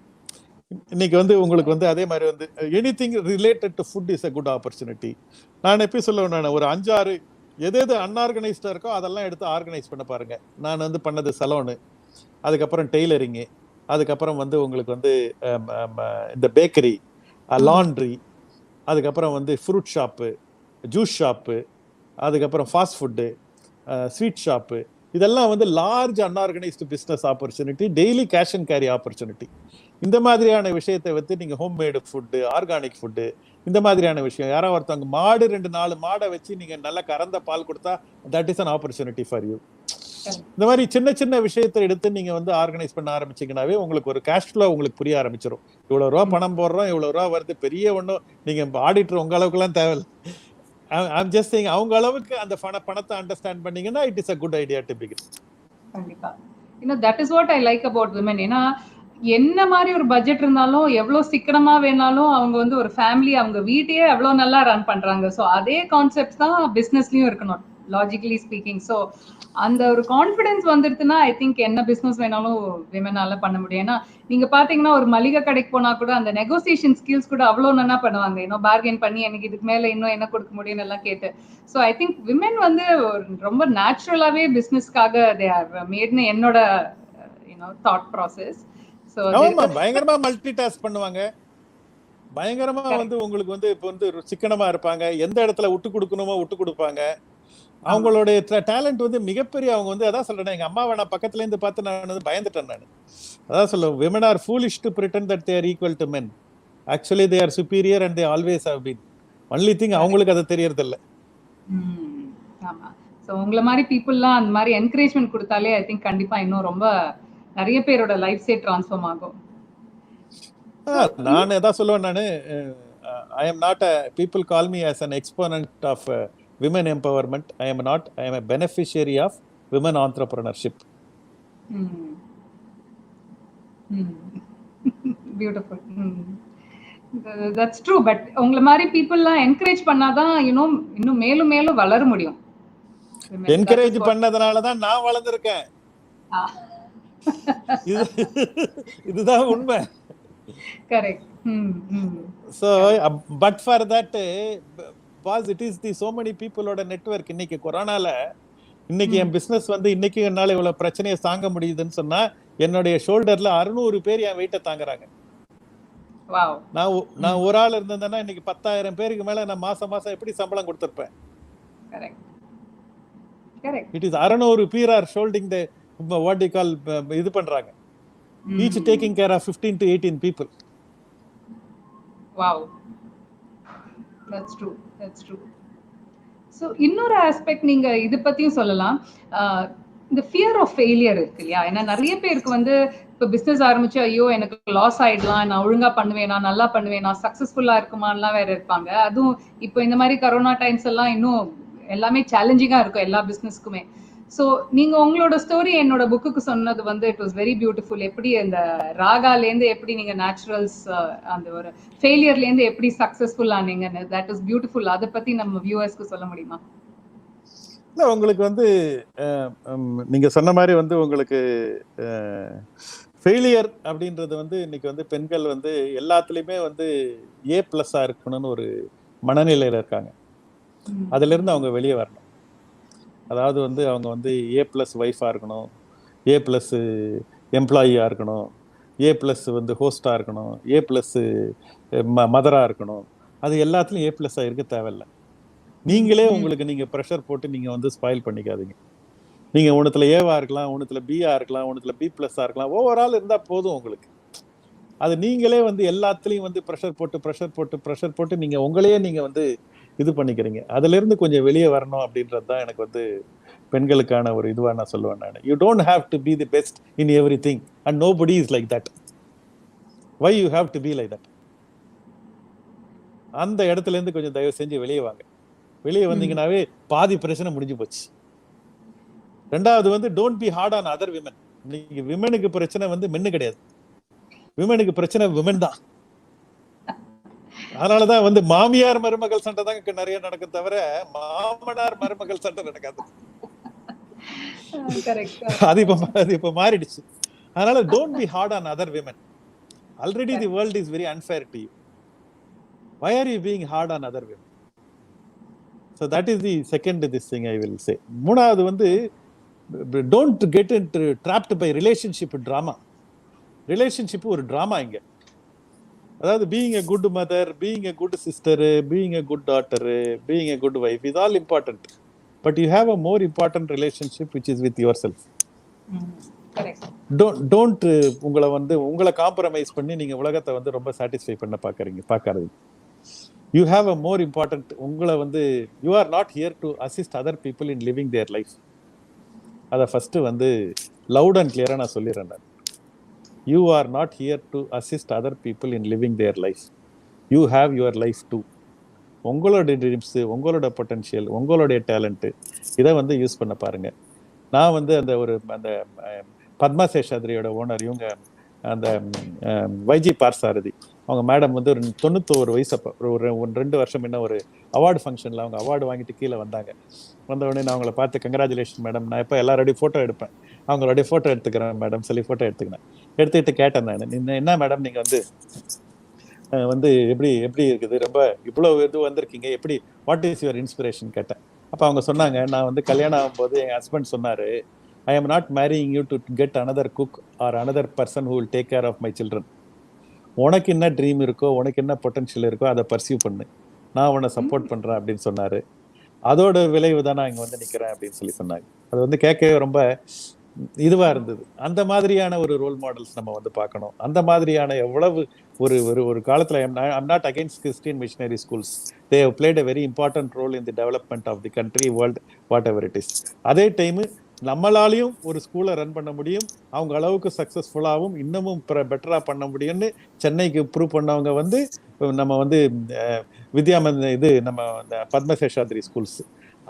இன்னைக்கு வந்து உங்களுக்கு வந்து அதே மாதிரி வந்து anything related to food is a good opportunity. நான் எப்படி சொல்லுவேன், ஒரு 5-6 எது அன்ஆர்கனைஸ்டா இருக்கோ அதெல்லாம் எடுத்து ஆர்கனைஸ் பண்ண பாருங்க. நான் வந்து பண்ணது சலோனு, அதுக்கப்புறம் டெய்லரிங்கு, அதுக்கப்புறம் வந்து உங்களுக்கு வந்து இந்த பேக்கரி, லாண்ட்ரி, அதுக்கப்புறம் வந்து ஃப்ரூட் ஷாப்பு, ஜூஸ் ஷாப்பு, அதுக்கப்புறம் ஃபாஸ்ட் ஃபுட்டு, ஸ்வீட் ஷாப்பு. இதெல்லாம் வந்து large unorganised business opportunity, daily cash and carry opportunity. இந்த மாதிரியான விஷயத்தை வந்து நீங்க home made food, organic food, இந்த மாதிரியான விஷயம். யாராவது ஒருத்தவங்க மாடு 2-4 மாடை வச்சு நீங்க நல்லா கறந்த பால் கொடுத்தா that is an opportunity for you. இந்த மாதிரி சின்ன சின்ன விஷயத்தை எடுத்து நீங்க வந்து ஆர்கனைஸ் பண்ண ஆரம்பிச்சீங்கன்னாவே உங்களுக்கு ஒரு கேஷ் ஃப்ளோ உங்களுக்கு புரிய ஆரம்பிச்சிடும். இவ்வளவு ரூபா பணம் போடுறோம், இவ்வளவு ரூபா வருது, பெரிய ஒன்றும் நீங்க ஆடிட்டர் உங்க அளவுக்கு எல்லாம் தேவையில்லை. I'm just saying, அவங்க அளவுக்கு அந்த பணத்தை அண்டர்ஸ்டாண்ட் பண்ணீங்கன்னா it is a good idea to begin. கண்டிப்பா. that is what I like about women. ஏன்னா என்ன மாதிரி ஒரு பட்ஜெட் இருந்தாலும் எவ்வளவு சிக்கனமா வேணாலும் அவங்க வந்து ஒரு ஃபேமிலி, அவங்க வீட்டையே எவ்வளவு நல்லா ரன் பண்றாங்க. ஸோ அதே கான்செப்ட் தான் பிசினஸ்லயும் இருக்கணும், லாஜிக்கலி ஸ்பீக்கிங். ஸோ அந்த ஒரு கான்ஃபிடன்ஸ் வந்துருச்சுன்னா ஐ திங்க் என்ன பிசினஸ் வேணாலும் விமனால பண்ண முடியும். ஏன்னா நீங்க பாத்தீங்கன்னா ஒரு மளிகை கடைக்கு போனா கூட அந்த நெகோசியேஷன் ஸ்கில்ஸ் கூட அவ்வளவு நல்லா பண்ணுவாங்க. இன்னும் பார்கெயின் பண்ணி எனக்கு இதுக்கு மேல இன்னும் என்ன கொடுக்க முடியும்னு எல்லாம் கேட்டு. ஸோ ஐ திங்க் விமன் வந்து ரொம்ப நேச்சுரலாவே பிசினஸ்க்காக தே ஆர் மேட்னு என்னோட தாட் ப்ராசஸ். பயங்கரமா மல்டி டாஸ்க் பண்ணுவாங்க. பயங்கரமா வந்து உங்களுக்கு வந்து இப்ப வந்து சிக்கனமா இருப்பாங்க. எந்த இடத்துல விட்டு கொடுக்கணுமோ விட்டு கொடுப்பாங்க. அவங்களுடைய டேலண்ட் வந்து மிகப்பெரிய. அவங்க வந்து அதான் சொல்றேன், எங்க அம்மாவை நான் பக்கத்துல இருந்து பார்த்து நான் வந்து பயந்துட்டேன். நான் அதான் சொல்லுவேன், women are foolish to pretend that they are equal to men. Actually they are superior and they always have been. Only thing அவங்களுக்கு அது தெரியறது இல்ல. ஆமா. சோ உங்கள மாதிரி பீப்புள்லாம் அந்த மாதிரி என்கரேஜ்மென்ட் கொடுத்தாலே ஐ திங்க் கண்டிப்பா இன்னும் ரொம்ப நிறைய பேரோட லைஃப் சே ட்ரான்ஸ்ஃபார்ம் ஆகும். நான் எதா சொல்லுவேன், நானு I am not a, people call me as an exponent of women empowerment. I am not. I am a beneficiary of women entrepreneurship. Beautiful. That's true. But உங்கள மாதிரி பீப்புள்லாம் என்கரேஜ் பண்ணாதான் இன்னும் மேலும் மேலும் வளர முடியும். என்கரேஜ் பண்ணதனால தான் நான் வளர்ந்திருக்கேன். இதுதான் உண்மை. Correct. So but for that was it is the so many people oda network. இன்னைக்கு கொரோனால இன்னைக்கு என் பிசினஸ் வந்து இன்னைக்கு என்னால இவ்வளவு பிரச்சனையை தாங்க முடியுதுன்னு சொன்னா என்னுடைய ஷோல்டர்ல 600 பேர் என் வெயிட்ட தாங்குறாங்க. நான் ஒரு ஆள் இருந்தேன்னா இன்னைக்கு 10,000 பேருக்கு மேல நான் மாசம் எப்படி சம்பளம் கொடுத்திருப்பேன். It is 600 பேர் are shouldering the what they call இது பண்றாங்க. Each taking care of 15 to 18 people. Wow, that's true. So இன்னொரு ஆஸ்பெக்ட் நீங்க இது பத்தியும் சொல்லலாம். இந்த ஃபியர் ஆஃப் ஃபெயிலியர் இருக்கு இல்லையா? ஏன்னா நிறைய பேருக்கு வந்து இப்போ பிசினஸ் ஆரம்பிச்சு ஐயோ எனக்கு லாஸ் ஆயிடலாம், நான் ஒழுங்கா பண்ணுவேனா, நல்லா பண்ணுவேனா, சக்சஸ்ஃபுல்லா இருக்குமான்லாம் வேற இருப்பாங்க. அதுவும் இப்போ இந்த மாதிரி கரோனா டைம்ஸ் எல்லாம் இன்னும் எல்லாமே சேலஞ்சிங்கா இருக்கும் எல்லா பிசினஸ்க்குமே. ஸோ நீங்க உங்களோட ஸ்டோரி என்னோட புக்குக்கு சொன்னது வந்து இட் வாஸ் வெரி பியூட்டிஃபுல். எப்படி அந்த ராகாலேருந்து எப்படி நீங்க நேச்சுரல்ஸ் அந்த ஒரு ஃபெயிலியர்லேருந்து எப்படி சக்சஸ்ஃபுல் ஆனீங்கன்னு, தட் இஸ் பியூட்டிஃபுல். அதை பத்தி நம்ம வியூவர்ஸ்க்கு சொல்ல முடியுமா? இல்லை, உங்களுக்கு வந்து நீங்க சொன்ன மாதிரி வந்து உங்களுக்கு ஃபெயிலியர் அப்படின்றது வந்து இன்னைக்கு வந்து பெண்கள் வந்து எல்லாத்துலேயுமே வந்து A+ இருக்கணும்னு ஒரு மனநிலையில இருக்காங்க. அதுல இருந்து அவங்க வெளியே வரணும். அதாவது வந்து அவங்க வந்து A+ ஒய்ஃபா இருக்கணும், A+ எம்ப்ளாயியா இருக்கணும், A+ வந்து ஹோஸ்டா இருக்கணும், A+ மதரா இருக்கணும். அது எல்லாத்துலயும் A+ இருக்க தேவையில்லை. நீங்களே உங்களுக்கு நீங்க ப்ரெஷர் போட்டு நீங்க வந்து ஸ்பாயில் பண்ணிக்காதீங்க. நீங்க ஒண்ணுத்துல ஏவா இருக்கலாம், ஒண்ணுத்துல பிஆ இருக்கலாம், ஒண்ணுத்துல பி பிளஸ்ஸா இருக்கலாம். ஓவரால் இருந்தா போதும் உங்களுக்கு. அது நீங்களே வந்து எல்லாத்துலயும் வந்து ப்ரெஷர் போட்டு நீங்க உங்களையே நீங்க வந்து இது பண்ணிக்கிறீங்க. அதுல இருந்து கொஞ்சம் வெளியே வரணும் அப்படின்றது தான் எனக்கு வந்து பெண்களுக்கான ஒரு இதுவா நான் சொல்லுவேன் நான். You don't have to be the best in everything and nobody is like that. Why you have to be like that? அந்த இடத்துல இருந்து கொஞ்சம் தயவு செஞ்சு வெளியே வாங்க. வெளியே வந்தீங்கன்னாவே பாதி பிரச்சனை முடிஞ்சு போச்சு. ரெண்டாவது வந்து don't be hard on other women. நீங்க விமனுக்கு பிரச்சனை வந்து மென்னு கிடையாது, விமனுக்கு பிரச்சனை விமன் தான். அதனாலதான் வந்து மாமியார் மருமகள் சண்டை தான் நிறைய நடக்கும் தவிர மாமனார் மருமகள் சண்டை நடக்காது. அது இப்ப மாறிடுச்சு. அதனால don't be hard on other women. Already the world is very unfair to you. Why are you being hard on other women? So that is the second this thing I will say. மூணாவது வந்து don't get into trapped by relationship drama. Relationship ஒரு drama இங்க. அதாவது being a good mother, being a good sister, being a good daughter, being a good wife is all important. But you have a more important relationship which is with yourself. Don't உங்களை வந்து உங்களை compromise பண்ணி நீங்க உலகத்தை வந்து ரொம்ப satisfy பண்ண பார்க்கறீங்க. You have a more important, உங்களை வந்து you are not here to assist other people in living their life. அதை ஃபர்ஸ்ட் வந்து லவுட் அண்ட் கிளியரா நான் சொல்லிடுறேன். You are not here to assist other people in living their life. You have your life too. உங்களோட dreams, உங்களோட potential, உங்களுடைய talent, இதை வந்து யூஸ் பண்ண பாருங்க. நான் வந்து அந்த பத்மா சேஷாத்ரியோட ஓனர் இவங்க அந்த வைஜி பார்சாரதி அவங்க மேடம் வந்து ஒரு 91 வயசு. அப்போ ஒரு 2 வருஷம் முன்ன ஒரு அவார்டு ஃபங்க்ஷனில் அவங்க அவார்டு வாங்கிட்டு கீழே வந்தாங்க. வந்த உடனே நான் அவங்கள பார்த்து கங்க்ராச்சுலேஷன் மேடம், நான் இப்போ எல்லாரோடையும் ஃபோட்டோ எடுப்பேன், அவங்களோடைய ஃபோட்டோ எடுத்துக்கிறேன் மேடம் சொல்லி ஃபோட்டோ எடுத்துக்கிட்டு கேட்டேன் நான், என்ன மேடம் நீங்கள் வந்து எப்படி இருக்குது, ரொம்ப இவ்வளோ இது வந்திருக்கீங்க, எப்படி வாட் இஸ் யுவர் இன்ஸ்பிரேஷன் கேட்டேன். அப்போ அவங்க சொன்னாங்க, நான் வந்து கல்யாணம் ஆகும்போது எங்கள் ஹஸ்பண்ட் சொன்னார், I am not marrying you to get another cook or another person who will take care of my children. உனக்கு என்ன ட்ரீம் இருக்கோ, உனக்கு என்ன பொட்டன்ஷியல் இருக்கோ அதை பர்சியூ பண்ணு, நான் உன்னை சப்போர்ட் பண்ணுறேன் அப்படின்னு சொன்னார். அதோட விளைவு தான் நான் இங்கே வந்து நிற்கிறேன் அப்படின்னு சொல்லி சொன்னாங்க. அது வந்து கேட்கவே ரொம்ப இதுவாக இருந்தது. அந்த மாதிரியான ஒரு ரோல் மாடல்ஸ் நம்ம வந்து பார்க்கணும். அந்த மாதிரியான எவ்வளவு ஒரு காலத்தில் I'm not against Christian missionary schools. They have played a very important role in the development of the country, world, whatever it is. அதே டைமு நம்மளாலையும் ஒரு ஸ்கூலை ரன் பண்ண முடியும், அவங்க அளவுக்கு சக்ஸஸ்ஃபுல்லாகவும் இன்னமும் பெட்டராக பண்ண முடியும்னு சென்னைக்கு ப்ரூவ் பண்ணவங்க வந்து நம்ம வந்து நம்ம பத்மசேஷாத்ரி ஸ்கூல்ஸ்.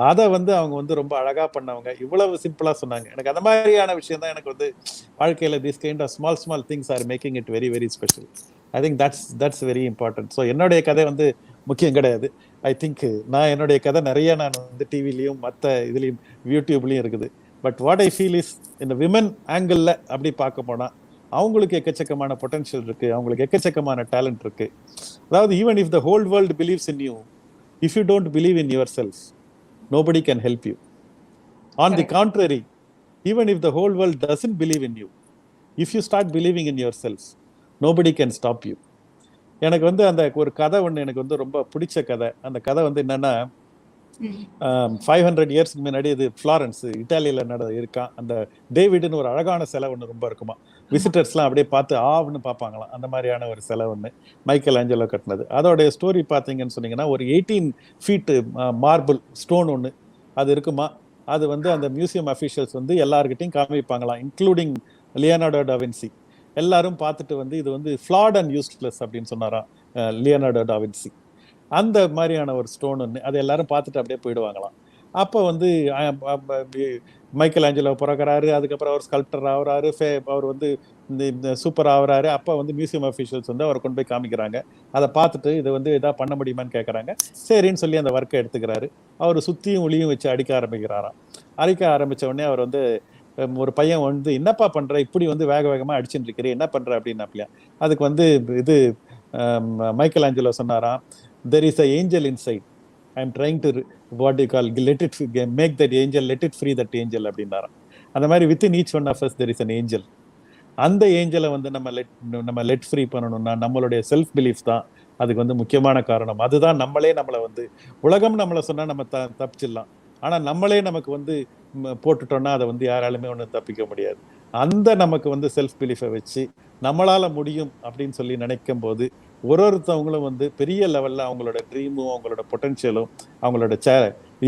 அதை வந்து அவங்க வந்து ரொம்ப அழகாக பண்ணவங்க. இவ்வளவு சிம்பிளாக சொன்னாங்க. எனக்கு அந்த மாதிரியான விஷயம் தான் எனக்கு வந்து வாழ்க்கையில் this kind of small things are making it very very special. I think that's very important. So என்னுடைய கதை வந்து முக்கியம் கிடையாது. ஐ திங்க் நான் என்னுடைய கதை நிறைய நான் வந்து டிவிலையும் மற்ற இதுலேயும் யூடியூப்லேயும் இருக்குது. But what I feel is இந்த விமன் ஆங்கிளில் அப்படி பார்க்க போனால் அவங்களுக்கு எக்கச்சக்கமான பொட்டன்ஷியல் இருக்குது, அவங்களுக்கு எக்கச்சக்கமான டேலண்ட் இருக்குது. அதாவது even if the whole world believes in you, if you don't believe in yourself, nobody can help you. On the contrary, even if the whole world doesn't believe in you, if you start believing in yourself, nobody can stop you. எனக்கு வந்து அந்த ஒரு கதை ஒன்று எனக்கு வந்து ரொம்ப பிடிச்ச கதை. அந்த கதை வந்து என்னன்னா 500 இயர்ஸ்க்கு முன்னாடி இது ஃப்ளாரன்ஸ் இட்டாலியில் இருக்கான். அந்த டேவிட்னு ஒரு அழகான சிலை ஒன்று ரொம்ப இருக்குமா, விசிட்டர்ஸ்லாம் அப்படியே பார்த்து ஆவ்னு பார்ப்பாங்களாம். அந்த மாதிரியான ஒரு சிலை ஒன்று மைக்கேல் ஆஞ்சலோ கட்டினது. அதோடைய ஸ்டோரி பார்த்தீங்கன்னு சொன்னீங்கன்னா ஒரு 18 feet மார்பிள் ஸ்டோன் ஒன்று அது இருக்குமா. அது வந்து அந்த மியூசியம் அஃபீஷியல்ஸ் வந்து எல்லாருக்கிட்டையும் காமிப்பாங்களாம், இன்க்ளூடிங் லியோனார்டோ டா வின்சி. எல்லாரும் பார்த்துட்டு வந்து இது வந்து ஃப்ளாட் அண்ட் யூஸ்லெஸ் அப்படின்னு சொன்னாராம் லியோனார்டோ டா வின்சி. அந்த மாதிரியான ஒரு ஸ்டோன் ஒன்று, அதை எல்லாரும் பார்த்துட்டு அப்படியே போயிடுவாங்களாம். அப்போ வந்து மைக்கேல் ஆஞ்சலோ பிறக்கிறாரு, அதுக்கப்புறம் அவர் ஸ்கல்ப்டர் ஆகுறாரு, அவர் வந்து இந்த சூப்பர் ஆகுறாரு. அப்போ வந்து மியூசியம் அஃபீஷியல்ஸ் வந்து அவரை கொண்டு போய் காமிக்கிறாங்க. அதை பார்த்துட்டு இதை வந்து எதாவது பண்ண முடியுமான்னு கேட்குறாங்க. சரின்னு சொல்லி அந்த ஒர்க்கை எடுத்துக்கிறாரு. அவர் சுற்றியும் ஒளியும் வச்சு அடிக்க ஆரம்பிக்கிறாராம். ஆரம்பித்த உடனே அவர் வந்து ஒரு பையன் வந்து என்னப்பா பண்ணுற, இப்படி வந்து வேகமாக அடிச்சுட்டு இருக்கிறேன், என்ன பண்ணுற அப்படின்னாப்பியா. அதுக்கு வந்து இது மைக்கேல் ஆஞ்சலோ சொன்னாராம், there is an angel inside, I am trying to what you call make that angel, let it free that angel அப்படின்னாராம். அந்த மாதிரி within each one of us there is an angel. அந்த ஏஞ்சலை வந்து நம்ம let free பண்ணணும்னா நம்மளுடைய self belief தான் அதுக்கு வந்து முக்கியமான காரணம் அதுதான். நம்மளை வந்து உலகம் நம்மளை சொன்னா நம்ம தப்பிச்சிடலாம், ஆனா நம்மளே நமக்கு வந்து போட்டுட்டோம்னா அதை வந்து யாராலுமே ஒன்றும் தப்பிக்க முடியாது. அந்த நமக்கு வந்து செல்ஃப் பிலீஃபை வச்சு நம்மளால முடியும் அப்படின்னு சொல்லி நினைக்கும் போது ஒருத்தவங்களும் வந்து பெரிய லெவல்ல அவங்களோட ட்ரீமும் அவங்களோட பொட்டன்ஷியலும் அவங்களோட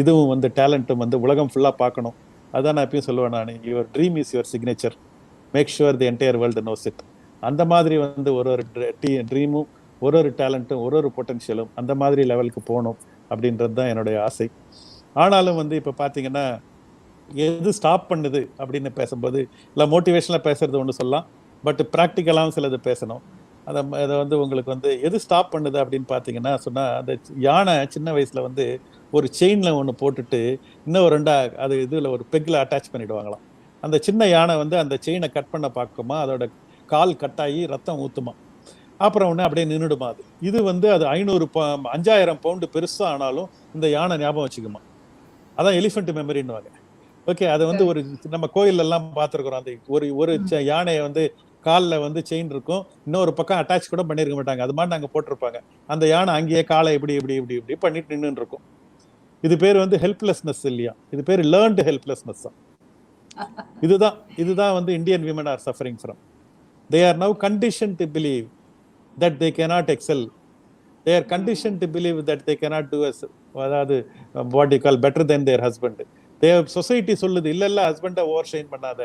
இதுவும் வந்து டேலண்ட்டும் வந்து உலகம் ஃபுல்லா பார்க்கணும். அதான் நான் எப்பயும் சொல்லுவேன், நான் your dream is your signature, make sure the entire world knows it. அந்த மாதிரி வந்து ஒரு ட்ரீமும் ஒரு டேலண்ட்டும் ஒரு பொட்டன்ஷியலும் அந்த மாதிரி லெவலுக்கு போகணும் அப்படின்றது தான் என்னுடைய ஆசை. ஆனாலும் வந்து இப்போ பார்த்தீங்கன்னா எது ஸ்டாப் பண்ணுது அப்படின்னு பேசும்போது இல்லை மோட்டிவேஷனாக பேசுறது ஒன்று சொல்லலாம், பட் ப்ராக்டிக்கலாகவும் சிலது பேசணும். அதை வந்து உங்களுக்கு வந்து எது ஸ்டாப் பண்ணுது அப்படின்னு பார்த்தீங்கன்னா சொன்னால், அந்த யானை சின்ன வயசில் வந்து ஒரு செயினில் ஒன்று போட்டுட்டு இன்னும் அது இதில் ஒரு பெக்கில் அட்டாச் பண்ணிடுவாங்களாம். அந்த சின்ன யானை வந்து அந்த செயினை கட் பண்ண பார்க்குமா, அதோட கால் கட்டாகி ரத்தம் ஊற்றுமா, அப்புறம் ஒன்று அப்படியே நின்றுடுமா. இது வந்து அது 5000 பவுண்டு பெருசாக ஆனாலும் இந்த யானை ஞாபகம் வச்சுக்குமா. அதான் எலிஃபென்ட் மெமரின்னுவாங்க. ஓகே, அதை வந்து ஒரு நம்ம கோயில் எல்லாம் பார்த்துருக்குறோம். அந்த ஒரு யானையை வந்து காலில் வந்து செயின் இருக்கும், இன்னொரு பக்கம் அட்டாச் கூட பண்ணிருக்க மாட்டாங்க, அது மாதிரி நாங்கள் போட்டிருப்பாங்க. அந்த யானை அங்கேயே காலை இப்படி இப்படி இப்படி இப்படி பண்ணிட்டு நின்று இருக்கும். இது பேர் வந்து ஹெல்ப்லெஸ்னஸ் இல்லையா, இது பேர் லேர்ன்டு ஹெல்ப்லெஸ்னஸ் தான். இதுதான் வந்து Indian women are suffering from. They are now conditioned to believe that they cannot excel. They are conditioned to believe that they cannot do அதாவது what you call better than their husband. Society சொல்லுது இல்ல ஹஸ்பண்டை over shine பண்ணாத.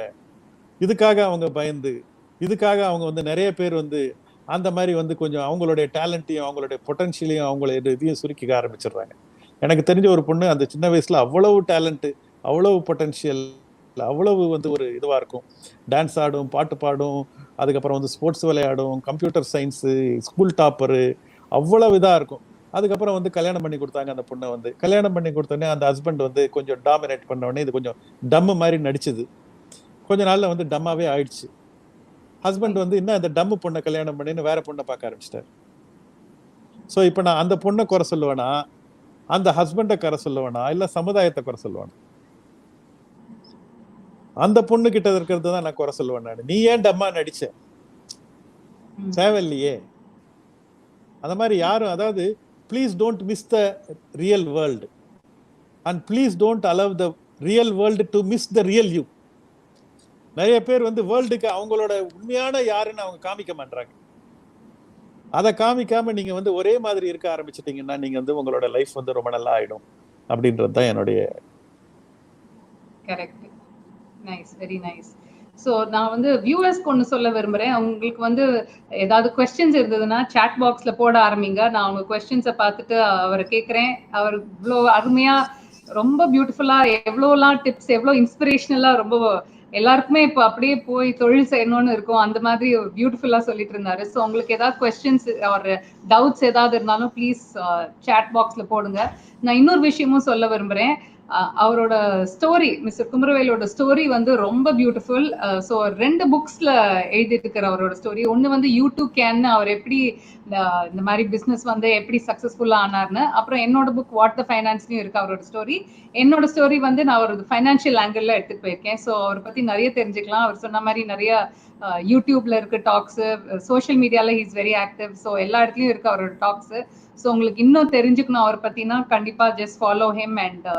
இதுக்காக அவங்க பயந்து, இதுக்காக அவங்க வந்து நிறைய பேர் வந்து அந்த மாதிரி வந்து கொஞ்சம் அவங்களுடைய டேலண்ட்டையும் அவங்களுடைய பொட்டன்ஷியலையும் அவங்களுடைய இதையும் சுருக்கிக்க ஆரம்பிச்சிடுறாங்க. எனக்கு தெரிஞ்ச ஒரு பொண்ணு அந்த சின்ன வயசுல அவ்வளவு டேலண்ட், அவ்வளவு பொட்டன்ஷியல், அவ்வளவு வந்து ஒரு இதுவா இருக்கும். டான்ஸ் ஆடும், பாட்டு பாடும், அதுக்கப்புறம் வந்து ஸ்போர்ட்ஸ் விளையாடும், கம்ப்யூட்டர் சயின்ஸு, ஸ்கூல் டாப்பரு, அவ்வளவு இதா இருக்கும். அதுக்கப்புறம் வந்து கல்யாணம் பண்ணி கொடுத்தாங்க. அந்த பொண்ணை வந்து கல்யாணம் பண்ணி கொடுத்தோடனே அந்த ஹஸ்பண்ட் வந்து கொஞ்சம் டாமினேட் பண்ண உடனே இது கொஞ்சம் டம்மு மாதிரி நடிச்சுது. கொஞ்ச நாள்ல வந்து டம்மாவே ஆயிடுச்சு. ஹஸ்பண்ட் வந்து இன்னும் அந்த டம்மு பொண்ணை கல்யாணம் பண்ணின்னு வேற பொண்ணை பார்க்க ஆரம்பிச்சிட்டாரு. ஸோ இப்போ நான் அந்த பொண்ணை குறை சொல்லுவேனா, அந்த ஹஸ்பண்டை குறை சொல்லுவேனா, இல்லை சமுதாயத்தை குறை சொல்லுவேனா? அந்த பொண்ணு கிட்ட இருக்கிறது தான் நான் குறை சொல்லுவேன். நான் நீ ஏன் டம்மா நடிச்ச, தேவையில்லையே. அந்த மாதிரி யாரும், அதாவது please don't miss the real world and please don't allow the real world to miss the real you. நிறைய பேர் வந்து வேர்ல்டுக்கு அவங்களோட உண்மையான யாருன்னு அவங்க காமிக்க மாட்டாங்க. அதை காமிக்காம நீங்க வந்து ஒரே மாதிரி இருக்க ஆரம்பிச்சிட்டீங்கன்னா நீங்க வந்து உங்களோட லைஃப் வந்து ரொம்ப நல்லா ஆயிடும் அப்படின்றது தான் என்னுடைய. Correct, nice, very nice. So நான் வந்து வியூவர்ஸ்க்கு ஒன்று சொல்ல விரும்புகிறேன். உங்களுக்கு வந்து ஏதாவது கொஸ்டின்ஸ் இருந்ததுன்னா சாட் பாக்ஸில் போட ஆரம்பிங்க. நான் உங்கள் கொஸ்டின்ஸை பார்த்துட்டு அவரை கேட்குறேன். அவர் இவ்வளோ அருமையாக, ரொம்ப பியூட்டிஃபுல்லாக, எவ்வளோலாம் டிப்ஸ், எவ்வளோ இன்ஸ்பிரேஷனலாக, ரொம்ப எல்லாருக்குமே இப்போ அப்படியே போய் தொழில் செய்யணும்னு இருக்கும், அந்த மாதிரி பியூட்டிஃபுல்லாக சொல்லிட்டு இருந்தாரு. ஸோ உங்களுக்கு ஏதாவது கொஸ்டின்ஸ் ஒரு டவுட்ஸ் ஏதாவது இருந்தாலும் ப்ளீஸ் சாட் பாக்ஸில் போடுங்க. நான் இன்னொரு விஷயமும் சொல்ல விரும்புகிறேன். அவரோட ஸ்டோரி, மிஸ்டர் குமரவேலோட ஸ்டோரி வந்து ரொம்ப பியூட்டிஃபுல். ஸோ 2 புக்ஸ்ல எழுதிட்டு இருக்கிற அவரோட ஸ்டோரி. ஒன்று வந்து யூடியூப் கேன்னு அவர் எப்படி இந்த மாதிரி பிஸ்னஸ் வந்து எப்படி சக்ஸஸ்ஃபுல்லா ஆனார்னு, அப்புறம் என்னோட புக் வாட் த ஃபைனான்ஸ்லயும் இருக்கு அவரோட ஸ்டோரி. என்னோட ஸ்டோரி வந்து நான் ஒரு ஃபைனான்ஷியல் ஆங்கிள் எடுத்துட்டு போயிருக்கேன். ஸோ அவரை பத்தி நிறைய தெரிஞ்சுக்கலாம். அவர் சொன்ன மாதிரி நிறைய யூடியூப்ல இருக்கு டாக்ஸ், சோஷியல் மீடியால ஹீஸ் வெரி ஆக்டிவ். ஸோ எல்லா இடத்துலயும் இருக்கு அவரோட டாக்ஸ். ஸோ உங்களுக்கு இன்னும் தெரிஞ்சுக்கணும் அவரை பத்தினா கண்டிப்பா just follow him and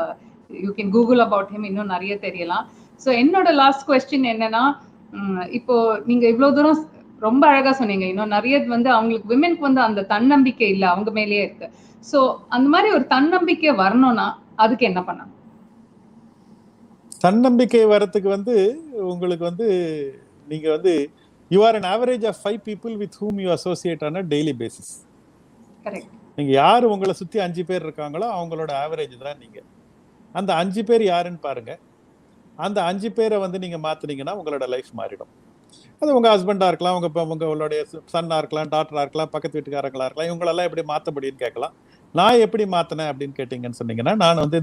you can Google about him, இன்னும் நிறைய தெரியலாம். ஸோ என்னோட லாஸ்ட் கொஸ்டின் என்னன்னா, இப்போ நீங்க இவ்வளவு தூரம் ரொம்ப அழகா சொன்னீங்க, இன்னும் நிறைய வந்து அவங்களுக்கு விமென்க்கு வந்து அந்த தன்னம்பிக்கை இல்லை, அவங்க மேலேயே இருக்கு. ஸோ அந்த மாதிரி ஒரு தன்னம்பிக்கை வரணும்னா அதுக்கு என்ன பண்ணணும்? தன்னம்பிக்கை வரத்துக்கு வந்து உங்களுக்கு வந்து நீங்க வந்து you are an average of 5 people with whom you associate on a daily basis. Correct. நீங்க யாரு உங்களை சுத்தி 5 பேர் இருக்காங்களோ அவங்களோட ஆவரேஜ் தான் நீங்க. அந்த 5 பேர் யாருன்னு பாருங்க. அந்த 5 பேரை வந்து நீங்க மாத்துனீங்கன்னா உங்களோட லைஃப் மாறிடும். அது உங்க ஹஸ்பண்டா இருக்கலாம், உங்களுடைய சன்னா இருக்கலாம், டாட்டரா இருக்கலாம், பக்கத்து வீட்டுக்காரங்களா இருக்கலாம். இவங்களெல்லாம் எப்படி மாற்ற முடியும்னு கேட்கலாம். நான் எப்படி மாத்தினேன் அப்படின்னு கேட்டீங்கன்னு சொன்னீங்கன்னா, நான் வந்து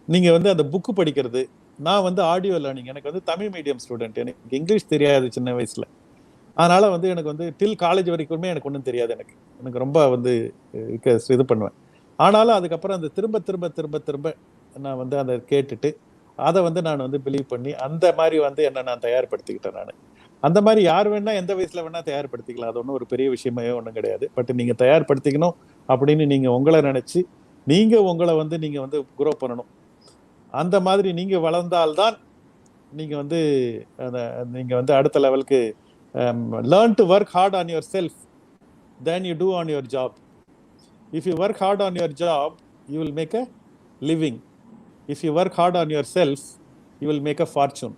நீங்க வந்து அந்த புக்கு படிக்கிறது, நான் வந்து ஆடியோ லேர்னிங், எனக்கு வந்து தமிழ் மீடியம் ஸ்டூடெண்ட், எனக்கு இங்கிலீஷ் தெரியாது சின்ன வயசுல. அதனால வந்து எனக்கு வந்து டில் காலேஜ் வரைக்குமே எனக்கு ஒன்றும் தெரியாது. எனக்கு ரொம்ப வந்து இது பண்ணுவேன். ஆனாலும் அதுக்கப்புறம் அந்த திரும்ப திரும்ப திரும்ப திரும்ப நான் வந்து அதை கேட்டுட்டு அதை வந்து நான் வந்து பிலீவ் பண்ணி அந்த மாதிரி வந்து என்னை நான் தயார்படுத்திக்கிட்டேன். அந்த மாதிரி யார் வேணா எந்த வயசுல வேணா தயார்படுத்திக்கலாம். அது ஒன்றும் ஒரு பெரிய விஷயமே ஒன்றும் கிடையாது. பட் நீங்க தயார்படுத்திக்கணும் அப்படின்னு நீங்க உங்களை நினைச்சு நீங்க உங்களை வந்து நீங்க வந்து குரோ பண்ணணும். அந்த மாதிரி நீங்க வளர்ந்தால்தான் நீங்க வந்து நீங்க வந்து அடுத்த லெவலுக்கு learn to work hard on yourself then you do on your job. If you work hard on your job you will make a living. If you work hard on yourself you will make a fortune.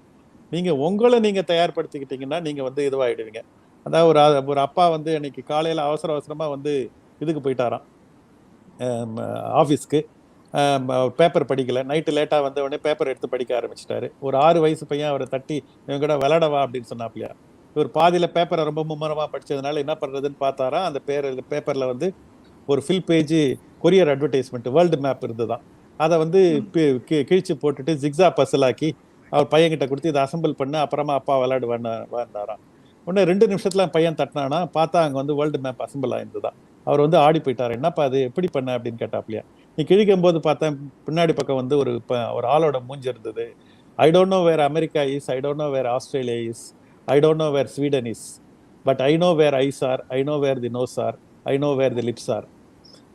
நீங்க உங்களை நீங்க தயார்படுத்திக்கிட்டீங்கன்னா நீங்க வந்து இதுவாயிடுவீங்க. அதாவது ஒரு அப்பா வந்து இன்னைக்கு காலையில அவசரமா வந்து இதுக்கு போயிட்டாராம், ஆஃபீஸ்க்கு. பேப்பர் படிக்கல, நைட்டு லேட்டாக வந்த உடனே பேப்பர் எடுத்து படிக்க ஆரம்பிச்சிட்டாரு. ஒரு 6 வயசு பையன் அவரை தட்டி இவங்க கூட விளையாடவா அப்படின்னு சொன்னாப்லையா. இவர் பாதியில் பேப்பரை ரொம்ப மும்மரமாக படித்ததுனால என்ன பண்ணுறதுன்னு பார்த்தாரா, அந்த பேப்பரில் வந்து ஒரு fill page courier advertisement world map இருந்துதான். அதை வந்து கிழிச்சு போட்டுட்டு ஜிக்ஸா பசலாக்கி அவர் பையன்கிட்ட கொடுத்து இதை அசம்பிள் பண்ண, அப்புறமா அப்பா விளையாடுவான்னாராம். உடனே 2 நிமிஷத்துல பையன் தட்டினானா, பார்த்தா அங்கே வந்து வேர்ல்டு மேப் அசம்பிள் ஆயிருந்துதான். அவர் வந்து ஆடி போயிட்டார். என்னப்பா அது எப்படி பண்ண அப்படின்னு கேட்டாப்லையா. நீ கிழிக்கும் போது பார்த்தேன் பின்னாடி பக்கம் வந்து ஒரு ஆளோட மூஞ்சி இருந்தது. I don't know where America is, I don't know where Australia is, I don't know where Sweden is, but I know where eyes are, I know where the nose are, I know where the lips are,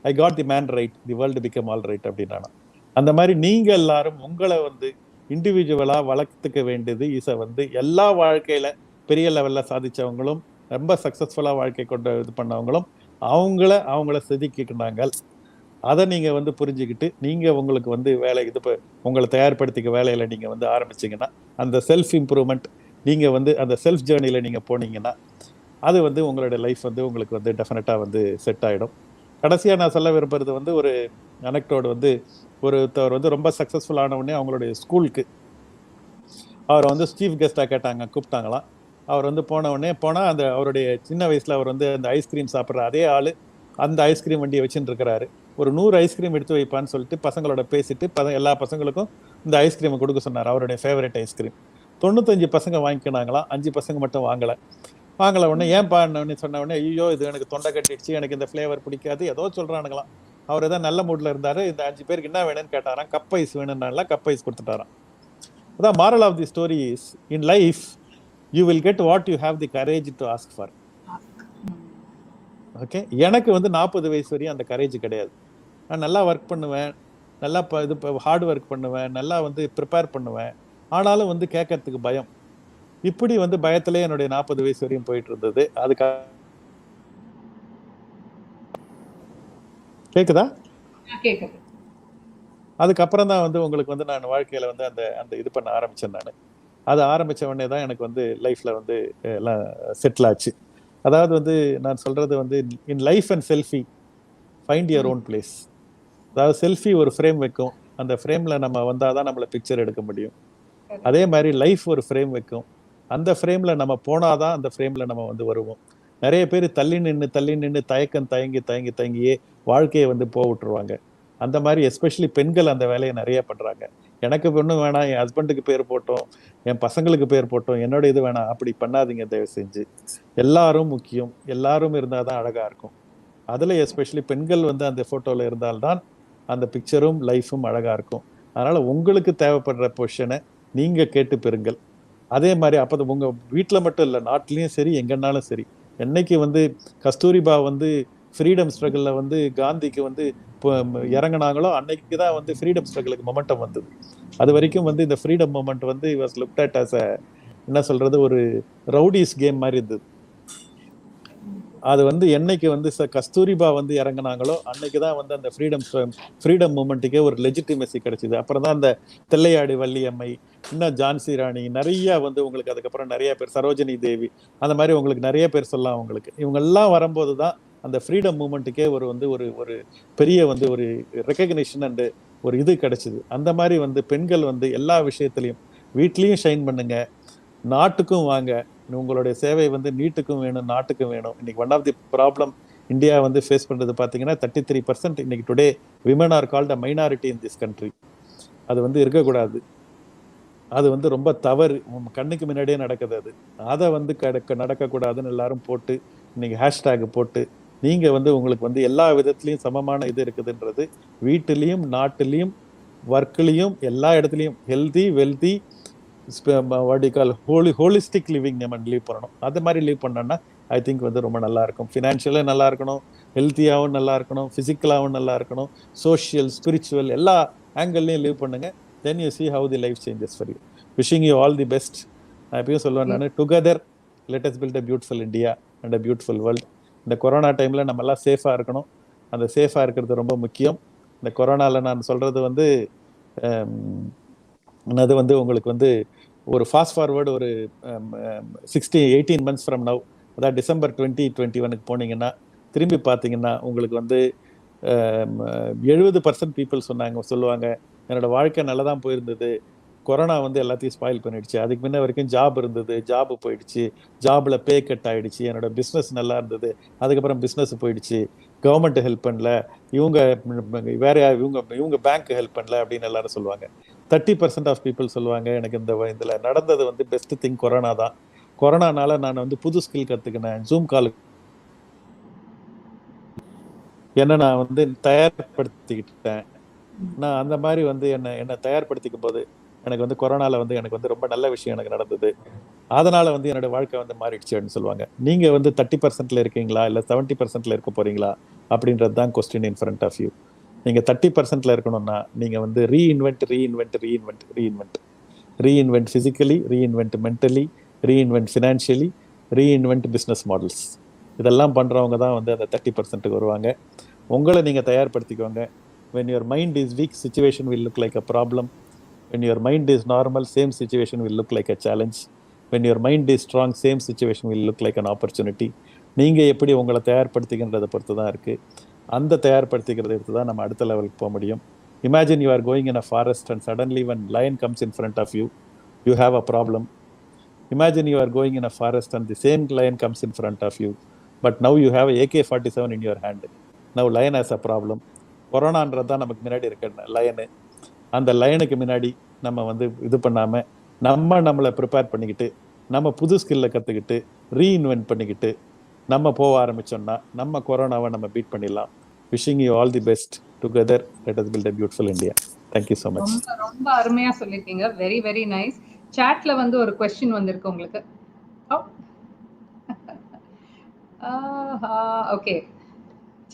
I got the man right, the world become all right அப்படின்னா. அந்த மாதிரி நீங்க எல்லாரும் உங்களை வந்து இண்டிவிஜுவலா வளர்த்துக்க வேண்டியது இசை வந்து எல்லா வாழ்க்கையில பெரிய லெவல்ல சாதிச்சவங்களும் ரொம்ப சக்சஸ்ஃபுல்லா வாழ்க்கை கொண்டு இது பண்ணவங்களும் அவங்கள செதுக்கிக்கிட்டாங்க. அதை நீங்க வந்து புரிஞ்சுக்கிட்டு நீங்க உங்களுக்கு வந்து வேலை இது உங்களை தயார்படுத்திக்க வேலையில நீங்க வந்து ஆரம்பிச்சீங்கன்னா, அந்த செல்ஃப் இம்ப்ரூவ்மெண்ட் நீங்க வந்து அந்த செல்ஃப் ஜேர்னில நீங்க போனீங்கன்னா அது வந்து உங்களோட லைஃப் வந்து உங்களுக்கு வந்து டெஃபினட்டா வந்து செட் ஆயிடும். கடைசியா நான் சொல்ல விரும்புறது வந்து ஒரு அனெக்டோட் வந்து ஒருத்தவர் வந்து ரொம்ப சக்சஸ்ஃபுல் ஆன உடனே அவங்களுடைய ஸ்கூலுக்கு அவரை வந்து சீஃப் கெஸ்டா கூப்பிட்டாங்களாம். அவர் வந்து அந்த அவருடைய சின்ன வயசுல அவர் வந்து அந்த ஐஸ்கிரீம் சாப்பிட்ற அதே ஆளு அந்த ஐஸ்கிரீம் வண்டியை வச்சுட்டு இருக்கிறாரு. ஒரு 100 ஐஸ்கிரீம் எடுத்து வைப்பான்னு சொல்லிட்டு பசங்களோட பேசிட்டு எல்லா பசங்களுக்கும் இந்த ஐஸ்கிரீமை கொடுக்க சொன்னார், அவருடைய ஃபேவரட் ஐஸ்கிரீம். 95 பசங்க வாங்கிக்கினாங்களாம், 5 பசங்க மட்டும் வாங்கல உடனே ஏன்பா சொன்ன உடனே, ஐயோ இது எனக்கு தொண்டை கட்டிடுச்சு, எனக்கு இந்த ஃபிளேவர் பிடிக்காது, ஏதோ சொல்றானுங்களாம். அவர் ஏதாவது நல்ல மூட்ல இருந்தாரு. இந்த 5 பேருக்கு என்ன வேணும்னு கேட்டாராம், கப் ஐஸ் வேணும்னால கப் ஐஸ் கொடுத்துட்டாராம். அதான் moral of the story is, in life you will get what you have the courage to ask for. Okay, எனக்கு வந்து 40 வயசு வரையும் அந்த கரேஜ் கிடையாது. நான் நல்லா ஒர்க் பண்ணுவேன், நல்லா ஹார்ட் ஒர்க் பண்ணுவேன், நல்லா வந்து ப்ரிப்பேர் பண்ணுவேன். ஆனாலும் வந்து கேட்கறதுக்கு பயம். இப்படி வந்து பயத்திலே என்னுடைய 40 வயசு வரையும் போயிட்டு இருந்தது. கேக்குதா? அதுக்கப்புறம் தான் வந்து உங்களுக்கு வந்து நான் வாழ்க்கையில வந்து அந்த இது பண்ண ஆரம்பிச்சேன். நான் அது ஆரம்பிச்ச உடனே தான் எனக்கு வந்து லைஃப்ல வந்து எல்லாம் செட்டில் ஆச்சு. அதாவது வந்து நான் சொல்றது வந்து in life and selfie find your own place. அதாவது செல்ஃபி ஒரு ஃப்ரேம் வைக்கும், அந்த ஃப்ரேம்ல நம்ம வந்தாதான் நம்மள பிக்சர் எடுக்க முடியும். அதே மாதிரி லைஃப் ஒரு ஃப்ரேம் வைக்கும், அந்த ஃப்ரேம்ல நம்ம போனாதான் அந்த ஃப்ரேம்ல நம்ம வந்து வருவோம். நிறைய பேர் தள்ளி நின்று தயங்கியே வாழ்க்கையை வந்து விட்டுருவாங்க. அந்த மாதிரி எஸ்பெஷலி பெண்கள் அந்த வேலையை நிறைய பண்றாங்க. எனக்கு ஒன்றும் வேணாம், என் ஹஸ்பண்டுக்கு பேர் போட்டோம், என் பசங்களுக்கு பேர் போட்டோம், என்னோட இது வேணாம், அப்படி பண்ணாதீங்க தயவு செஞ்சு. எல்லாரும் முக்கியம், எல்லாரும் இருந்தாதான் அழகா இருக்கும். அதுல எஸ்பெஷலி பெண்கள் வந்து அந்த போட்டோல இருந்தால்தான் அந்த பிக்சரும் லைஃபும் அழகா இருக்கும். அதனால உங்களுக்கு தேவைப்படுற பொசிஷனை நீங்க கேட்டு பெறுங்கள். அதே மாதிரி அப்போ உங்க வீட்டில் மட்டும் இல்லை, நாட்டிலையும் சரி எங்கன்னாலும் சரி. என்னைக்கு வந்து கஸ்தூரிபா வந்து ஃப்ரீடம் ஸ்ட்ரகிள்ல வந்து காந்திக்கு வந்து இறங்கினாங்களோ அன்னைக்கு தான் வந்து ஃப்ரீடம் ஸ்ட்ரகிளுக்கு மொமெண்டம் வந்தது. அது வரைக்கும் வந்து இந்த ஃப்ரீடம் மொமெண்ட் வந்து வாஸ் லுக்ட் அட் அஸ் என்ன சொல்றது, ஒரு ரவுடிஸ் கேம் மாதிரி இருந்தது. அது வந்து என்னைக்கு வந்து கஸ்தூரிபா வந்து இறங்கினாங்களோ அன்னைக்கு தான் வந்து அந்த ஃப்ரீடம் மூமெண்ட்டுக்கே ஒரு லெஜிட்டிமசி கிடைச்சிது. அப்புறம் தான் அந்த தெல்லையாடி வள்ளியம்மை, இன்னும் ஜான்சி ராணி, நிறைய வந்து உங்களுக்கு அதுக்கப்புறம் நிறைய பேர், சரோஜினி தேவி, அந்த மாதிரி உங்களுக்கு நிறைய பேர் சொல்லலாம். உங்களுக்கு இவங்கெல்லாம் வரும்போது தான் அந்த ஃப்ரீடம் மூமெண்ட்டுக்கே ஒரு பெரிய வந்து ஒரு ரெக்கக்னிஷன் அண்ட் ஒரு இது கிடைச்சிது. அந்த மாதிரி வந்து பெண்கள் வந்து எல்லா விஷயத்துலையும் வீட்லேயும் ஷைன் பண்ணுங்க, நாட்டுக்கும் வாங்க. உங்களுடைய சேவை வந்து நீட்டுக்கும் வேணும், நாட்டுக்கும் வேணும். இன்னைக்கு one of the problem India வந்து ஃபேஸ் பண்றது பார்த்தீங்கன்னா 33% இன்னைக்கு today women are called a minority in this country. அது வந்து இருக்கக்கூடாது, அது வந்து ரொம்ப தவறு, கண்ணுக்கு முன்னாடியே நடக்குது. அதை வந்து நடக்கக்கூடாதுன்னு எல்லாரும் போட்டு இன்னைக்கு ஹேஷ்டேக் போட்டு நீங்க வந்து உங்களுக்கு வந்து எல்லா விதத்துலையும் சமமான இது இருக்குதுன்றது வீட்டிலையும் நாட்டிலையும் ஒர்க்லையும் எல்லா இடத்துலையும் healthy wealthy what you call holistic living நம்ம லீவ் பண்ணணும். அது மாதிரி லீவ் பண்ணோம்னா ஐ திங்க் வந்து ரொம்ப நல்லா இருக்கும். ஃபினான்ஷியலாக நல்லா இருக்கணும், ஹெல்த்தியாகவும் நல்லா இருக்கணும், ஃபிசிக்கலாகவும் நல்லா இருக்கணும், சோஷியல் ஸ்பிரிச்சுவல் எல்லா ஆங்கிள்லையும் லீவ் பண்ணுங்க. Then you see how the life changes for you. Wishing you all the best. நான் எப்பயும் சொல்லுவேன், நான் together let us build a beautiful India and a beautiful world. இந்த கொரோனா டைம்ல நம்ம எல்லாம் சேஃபா இருக்கணும். அந்த சேஃபா இருக்கிறது ரொம்ப முக்கியம். இந்த கொரோனால நான் சொல்றது வந்து அது வந்து உங்களுக்கு வந்து ஒரு ஃபாஸ்ட் ஃபார்வர்டு ஒரு 18 months from now, அதாவது டிசம்பர் 2021 போனீங்கன்னா திரும்பி பார்த்தீங்கன்னா உங்களுக்கு வந்து 70% பீப்புள் சொல்லுவாங்க என்னோட வாழ்க்கை நல்லா தான் போயிருந்தது, கொரோனா வந்து எல்லாத்தையும் ஸ்பாயில் பண்ணிடுச்சு, அதுக்கு முன்ன வரைக்கும் ஜாப் இருந்தது, ஜாப் போயிடுச்சு, ஜாப்ல பே கட் ஆயிடுச்சு, என்னோட பிஸ்னஸ் நல்லா இருந்தது, அதுக்கப்புறம் பிஸ்னஸ் போயிடுச்சு, கவர்மெண்ட் ஹெல்ப் பண்ணல, இவங்க வேற இவங்க பேங்க் ஹெல்ப் பண்ணல அப்படின்னு எல்லாரும் சொல்லுவாங்க. 30% ஆஃப் பீப்புள் சொல்லுவாங்க எனக்கு இதில் நடந்தது வந்து பெஸ்ட் திங் கொரோனா தான். கொரோனானால நான் வந்து புது ஸ்கில் கற்றுக்கினேன், ஜூம் கால் என்ன நான் வந்து தயார்படுத்திக்கிட்டேன். நான் அந்த மாதிரி வந்து என்னை தயார்படுத்திக்கும் போது எனக்கு வந்து கொரோனால வந்து எனக்கு வந்து ரொம்ப நல்ல விஷயம் எனக்கு நடந்தது, அதனால வந்து என்னோட வாழ்க்கை வந்து மாறிடுச்சு அப்படின்னு சொல்லுவாங்க. நீங்க வந்து 30% இருக்கீங்களா இல்லை 70% இருக்க போறீங்களா அப்படின்றது தான் question in front of you. நீங்க 30% இருக்கணும்னா நீங்க வந்து reinvent physically, reinvent mentally, reinvent financially, reinvent business models. இதெல்லாம் பண்றவங்க தான் வந்து அந்த 30% வருவாங்க. உங்களை நீங்க தயார்படுத்திக்கோங்க. when your mind is weak, situation will look like a problem. when your mind is normal, same situation will look like a challenge. when your mind is strong, same situation will look like an opportunity. நீங்க எப்படி உங்களை தயார்படுத்திக்கின்றதை பொறுத்து தான் இருக்கு. அந்த தயார்படுத்திக்கிறத எடுத்து தான் நம்ம அடுத்த லெவலுக்கு போக முடியும். Imagine you are going in a forest and suddenly when lion comes in front of you, you have a problem. Imagine you are going in a forest and the same lion comes in front of you, but now you have a AK-47 in your hand. Now lion has a problem. கொரோனான்றது தான் நமக்கு முன்னாடி இருக்க line. அந்த லயனுக்கு முன்னாடி நம்ம வந்து இது பண்ணாம நம்மளை ப்ரிப்பேர் பண்ணிக்கிட்டு நம்ம புது ஸ்கில்லை கற்றுக்கிட்டு ரீஇன்வென்ட் பண்ணிக்கிட்டு நம்ம போக ஆரம்பிச்சோம்னா நம்ம கொரோனாவை நம்ம பீட் பண்ணிடலாம். Wishing you all the best. Together let us build a beautiful India. Thank you so much. ரொம்ப அருமையா சொல்லிருக்கீங்க. Very very nice. சாட்ல வந்து ஒரு क्वेश्चन வந்திருக்கு உங்களுக்கு. ஓகே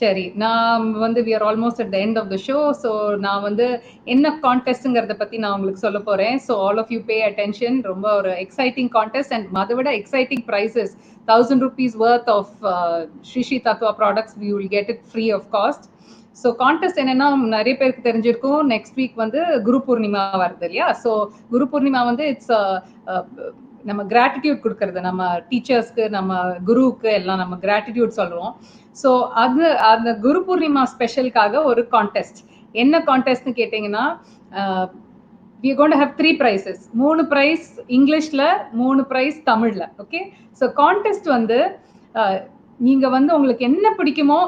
சரி, நான் வந்து we are almost at the end of the show. So நான் வந்து என்ன கான்டெஸ்ட்ங்கிறத பற்றி நான் உங்களுக்கு சொல்ல போகிறேன். So all of you pay attention. ரொம்ப ஒரு எக்ஸைட்டிங் கான்டெஸ்ட் அண்ட் அதை விட exciting prizes. 1000 rupees worth of Sri Sri Tattva products we will get it free of cost. So contest என்னன்னா நிறைய பேருக்கு தெரிஞ்சிருக்கும், நெக்ஸ்ட் வீக் வந்து குரு பூர்ணிமா வருது இல்லையா. ஸோ குரு பூர்ணிமா வந்து இட்ஸ் நம்ம கிராட்டிடியூட் கொடுக்கறது, நம்ம டீச்சர்ஸ்க்கு நம்ம குருவுக்கு எல்லாம் நம்ம கிராட்டிடியூட் சொல்லுவோம். ஸோ அது அந்த குரு பூர்ணிமா ஸ்பெஷலுக்காக ஒரு கான்டெஸ்ட். என்ன கான்டெஸ்ட்னு கேட்டிங்கன்னா we are going to have 3 prizes. 3 price இங்கிலீஷ்ல, 3 பிரைஸ் தமிழ்ல. ஓகே, ஸோ கான்டெஸ்ட் வந்து நீங்க வந்து உங்களுக்கு என்ன பிடிக்குமோ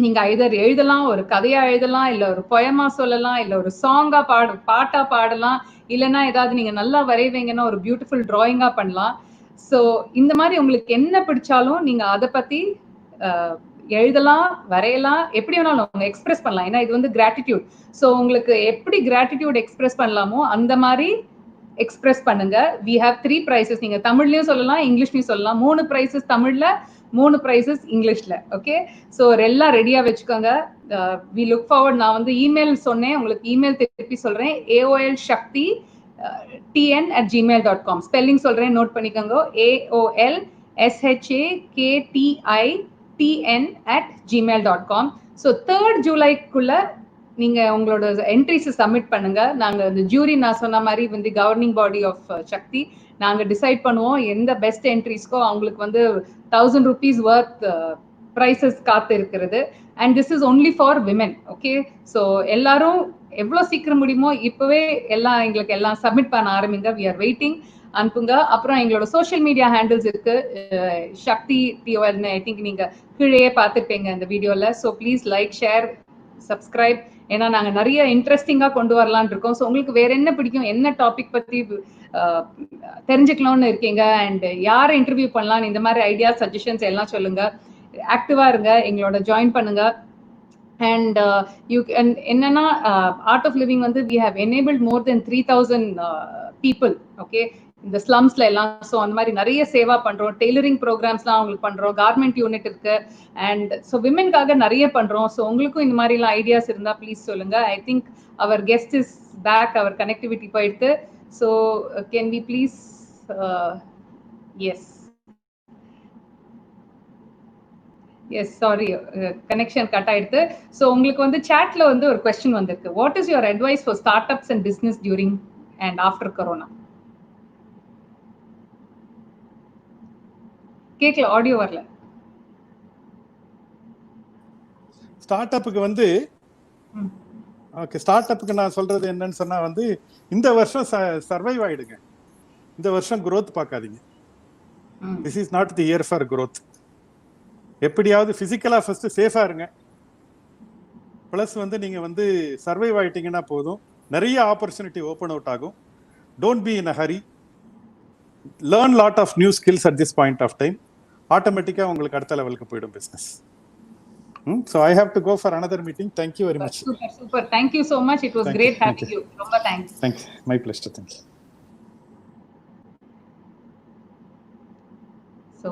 நீங்க ஐதர் எழுதலாம், ஒரு கதையா எழுதலாம், இல்ல ஒரு பொயமா சொல்லலாம், இல்ல ஒரு சாங்கா பாட்டா பாடலாம், இல்லைன்னா ஏதாவது நீங்க நல்லா வரைவீங்கன்னா ஒரு பியூட்டிஃபுல் டிராயிங்கா பண்ணலாம். ஸோ இந்த மாதிரி உங்களுக்கு என்ன பிடிச்சாலும் நீங்க அதை பத்தி எழுதலாம், வரையலாம், எப்படி வேணாலும் அவங்க எக்ஸ்பிரஸ் பண்ணலாம். ஏன்னா இது வந்து கிராட்டிடியூட். ஸோ உங்களுக்கு எப்படி கிராட்டிடியூட் எக்ஸ்பிரஸ் பண்ணலாமோ அந்த மாதிரி எக்ஸ்பிரஸ் பண்ணுங்க. we have 3 prizes. நீங்க தமிழ்லயும் சொல்லலாம், இங்கிலீஷ்லயும் சொல்லலாம். 3 prizes தமிழ்ல, 3 prizes இங்கிலீஷ்ல. ஓகே, ஸோ எல்லாம் ரெடியா வச்சுக்கோங்க. we look forward. நான் வந்து இமெயில் சொன்னேன், உங்களுக்கு இமெயில் திருப்பி சொல்றேன். aolshakti@gmail.com. ஸ்பெல்லிங் சொல்றேன், நோட் பண்ணிக்கோங்க. aolshakti@gmail.com. ஸோ 3rd ஜூலைக்குள்ள நீங்க உங்களோட என்ட்ரிஸ் சப்மிட் பண்ணுங்க. நாங்க இந்த ஜூரி, நான் சொன்ன மாதிரி வந்து கவர்னிங் பாடி ஆஃப் சக்தி, நாங்க டிசைட் பண்ணுவோம் எந்த பெஸ்ட் என்ட்ரிஸ்க்கோ அவங்களுக்கு வந்து 1000 rupees worth ப்ரைசஸ் காத்து இருக்கிறது. And this is only for women. Okay, so எல்லாரும் எவ்வளோ சீக்கிரம் முடியுமோ இப்பவே எங்களுக்கு எல்லாம் சப்மிட் பண்ண ஆரம்பிங்க. we are waiting. அனுப்புங்க. அப்புறம் எங்களோட சோஷியல் மீடியா ஹேண்டில்ஸ் இருக்கு, சக்தி TOL. ஐ திங்க் நீங்க கீழே பார்த்துருப்பீங்க இந்த வீடியோல. So please like, share, subscribe. ஏன்னா நாங்க நிறைய இன்ட்ரெஸ்டிங்கா கொண்டு வரலான் இருக்கோம். ஸோ உங்களுக்கு வேற என்ன பிடிக்கும், என்ன டாபிக் பத்தி தெரிஞ்சுக்கலாம்னு இருக்கீங்க, அண்ட் யாரை இன்டர்வியூ பண்ணலாம், இந்த மாதிரி ஐடியா சஜஷன்ஸ் எல்லாம் சொல்லுங்க. ஆக்டிவா இருங்க, எங்களோட ஜாயின் பண்ணுங்க. அண்ட் என்னன்னா ஆர்ட் ஆஃப் லிவிங் வந்து we have enabled more than 3000 people. Okay, இந்த ஸ்லம்ஸ்ல எல்லாம். ஸோ அந்த மாதிரி நிறைய சேவா பண்றோம். டெய்லரிங் ப்ரோக்ராம்ஸ்லாம் அவங்களுக்கு பண்றோம். கார்மெண்ட் யூனிட் இருக்கு. அண்ட் ஸோ விமென்காக நிறைய பண்றோம். ஸோ உங்களுக்கும் இந்த மாதிரி எல்லாம் ஐடியாஸ் இருந்தா ப்ளீஸ் சொல்லுங்க. I think our guest is back. Our connectivity போயிடுத்து. So can we please? Yes yes, sorry, connection cut ஆயிடுது. ஸோ உங்களுக்கு வந்து சாட்ல வந்து ஒரு கொஸ்டின் வந்திருக்கு. What is your advice for startups and business during and after corona? கேட்கல, ஆடியோ வரல. ஸ்டார்ட் அப்புக்கு வந்து ஓகே, ஸ்டார்ட் அப்புக்கு நான் சொல்றது என்னன்னு சொன்னா வந்து இந்த வருஷம் சர்வைவ் ஆயிடுங்க. இந்த வருஷம் growth பார்க்காதீங்க. This is not the year for growth. எப்படியாவது பிசிக்கலா ஃபர்ஸ்ட் சேஃபா இருங்க. பிளஸ் வந்து நீங்க வந்து சர்வைவ் ஆயிட்டீங்கன்னா போதும். நிறைய ஆப்பர்ச்சுனிட்டி ஓப்பன் அவுட் ஆகும். Don't be in a hurry. Learn lot of new skills at this point of time. ஆட்டோமேட்டிக்கா உங்களுக்கு அடுத்த லெவலுக்கு போயிடும் business. So I have to go for another meeting. Thank you very much. Super. Thank you so much. It was great having you. Romba thanks. Thank you. My pleasure. Thank you. So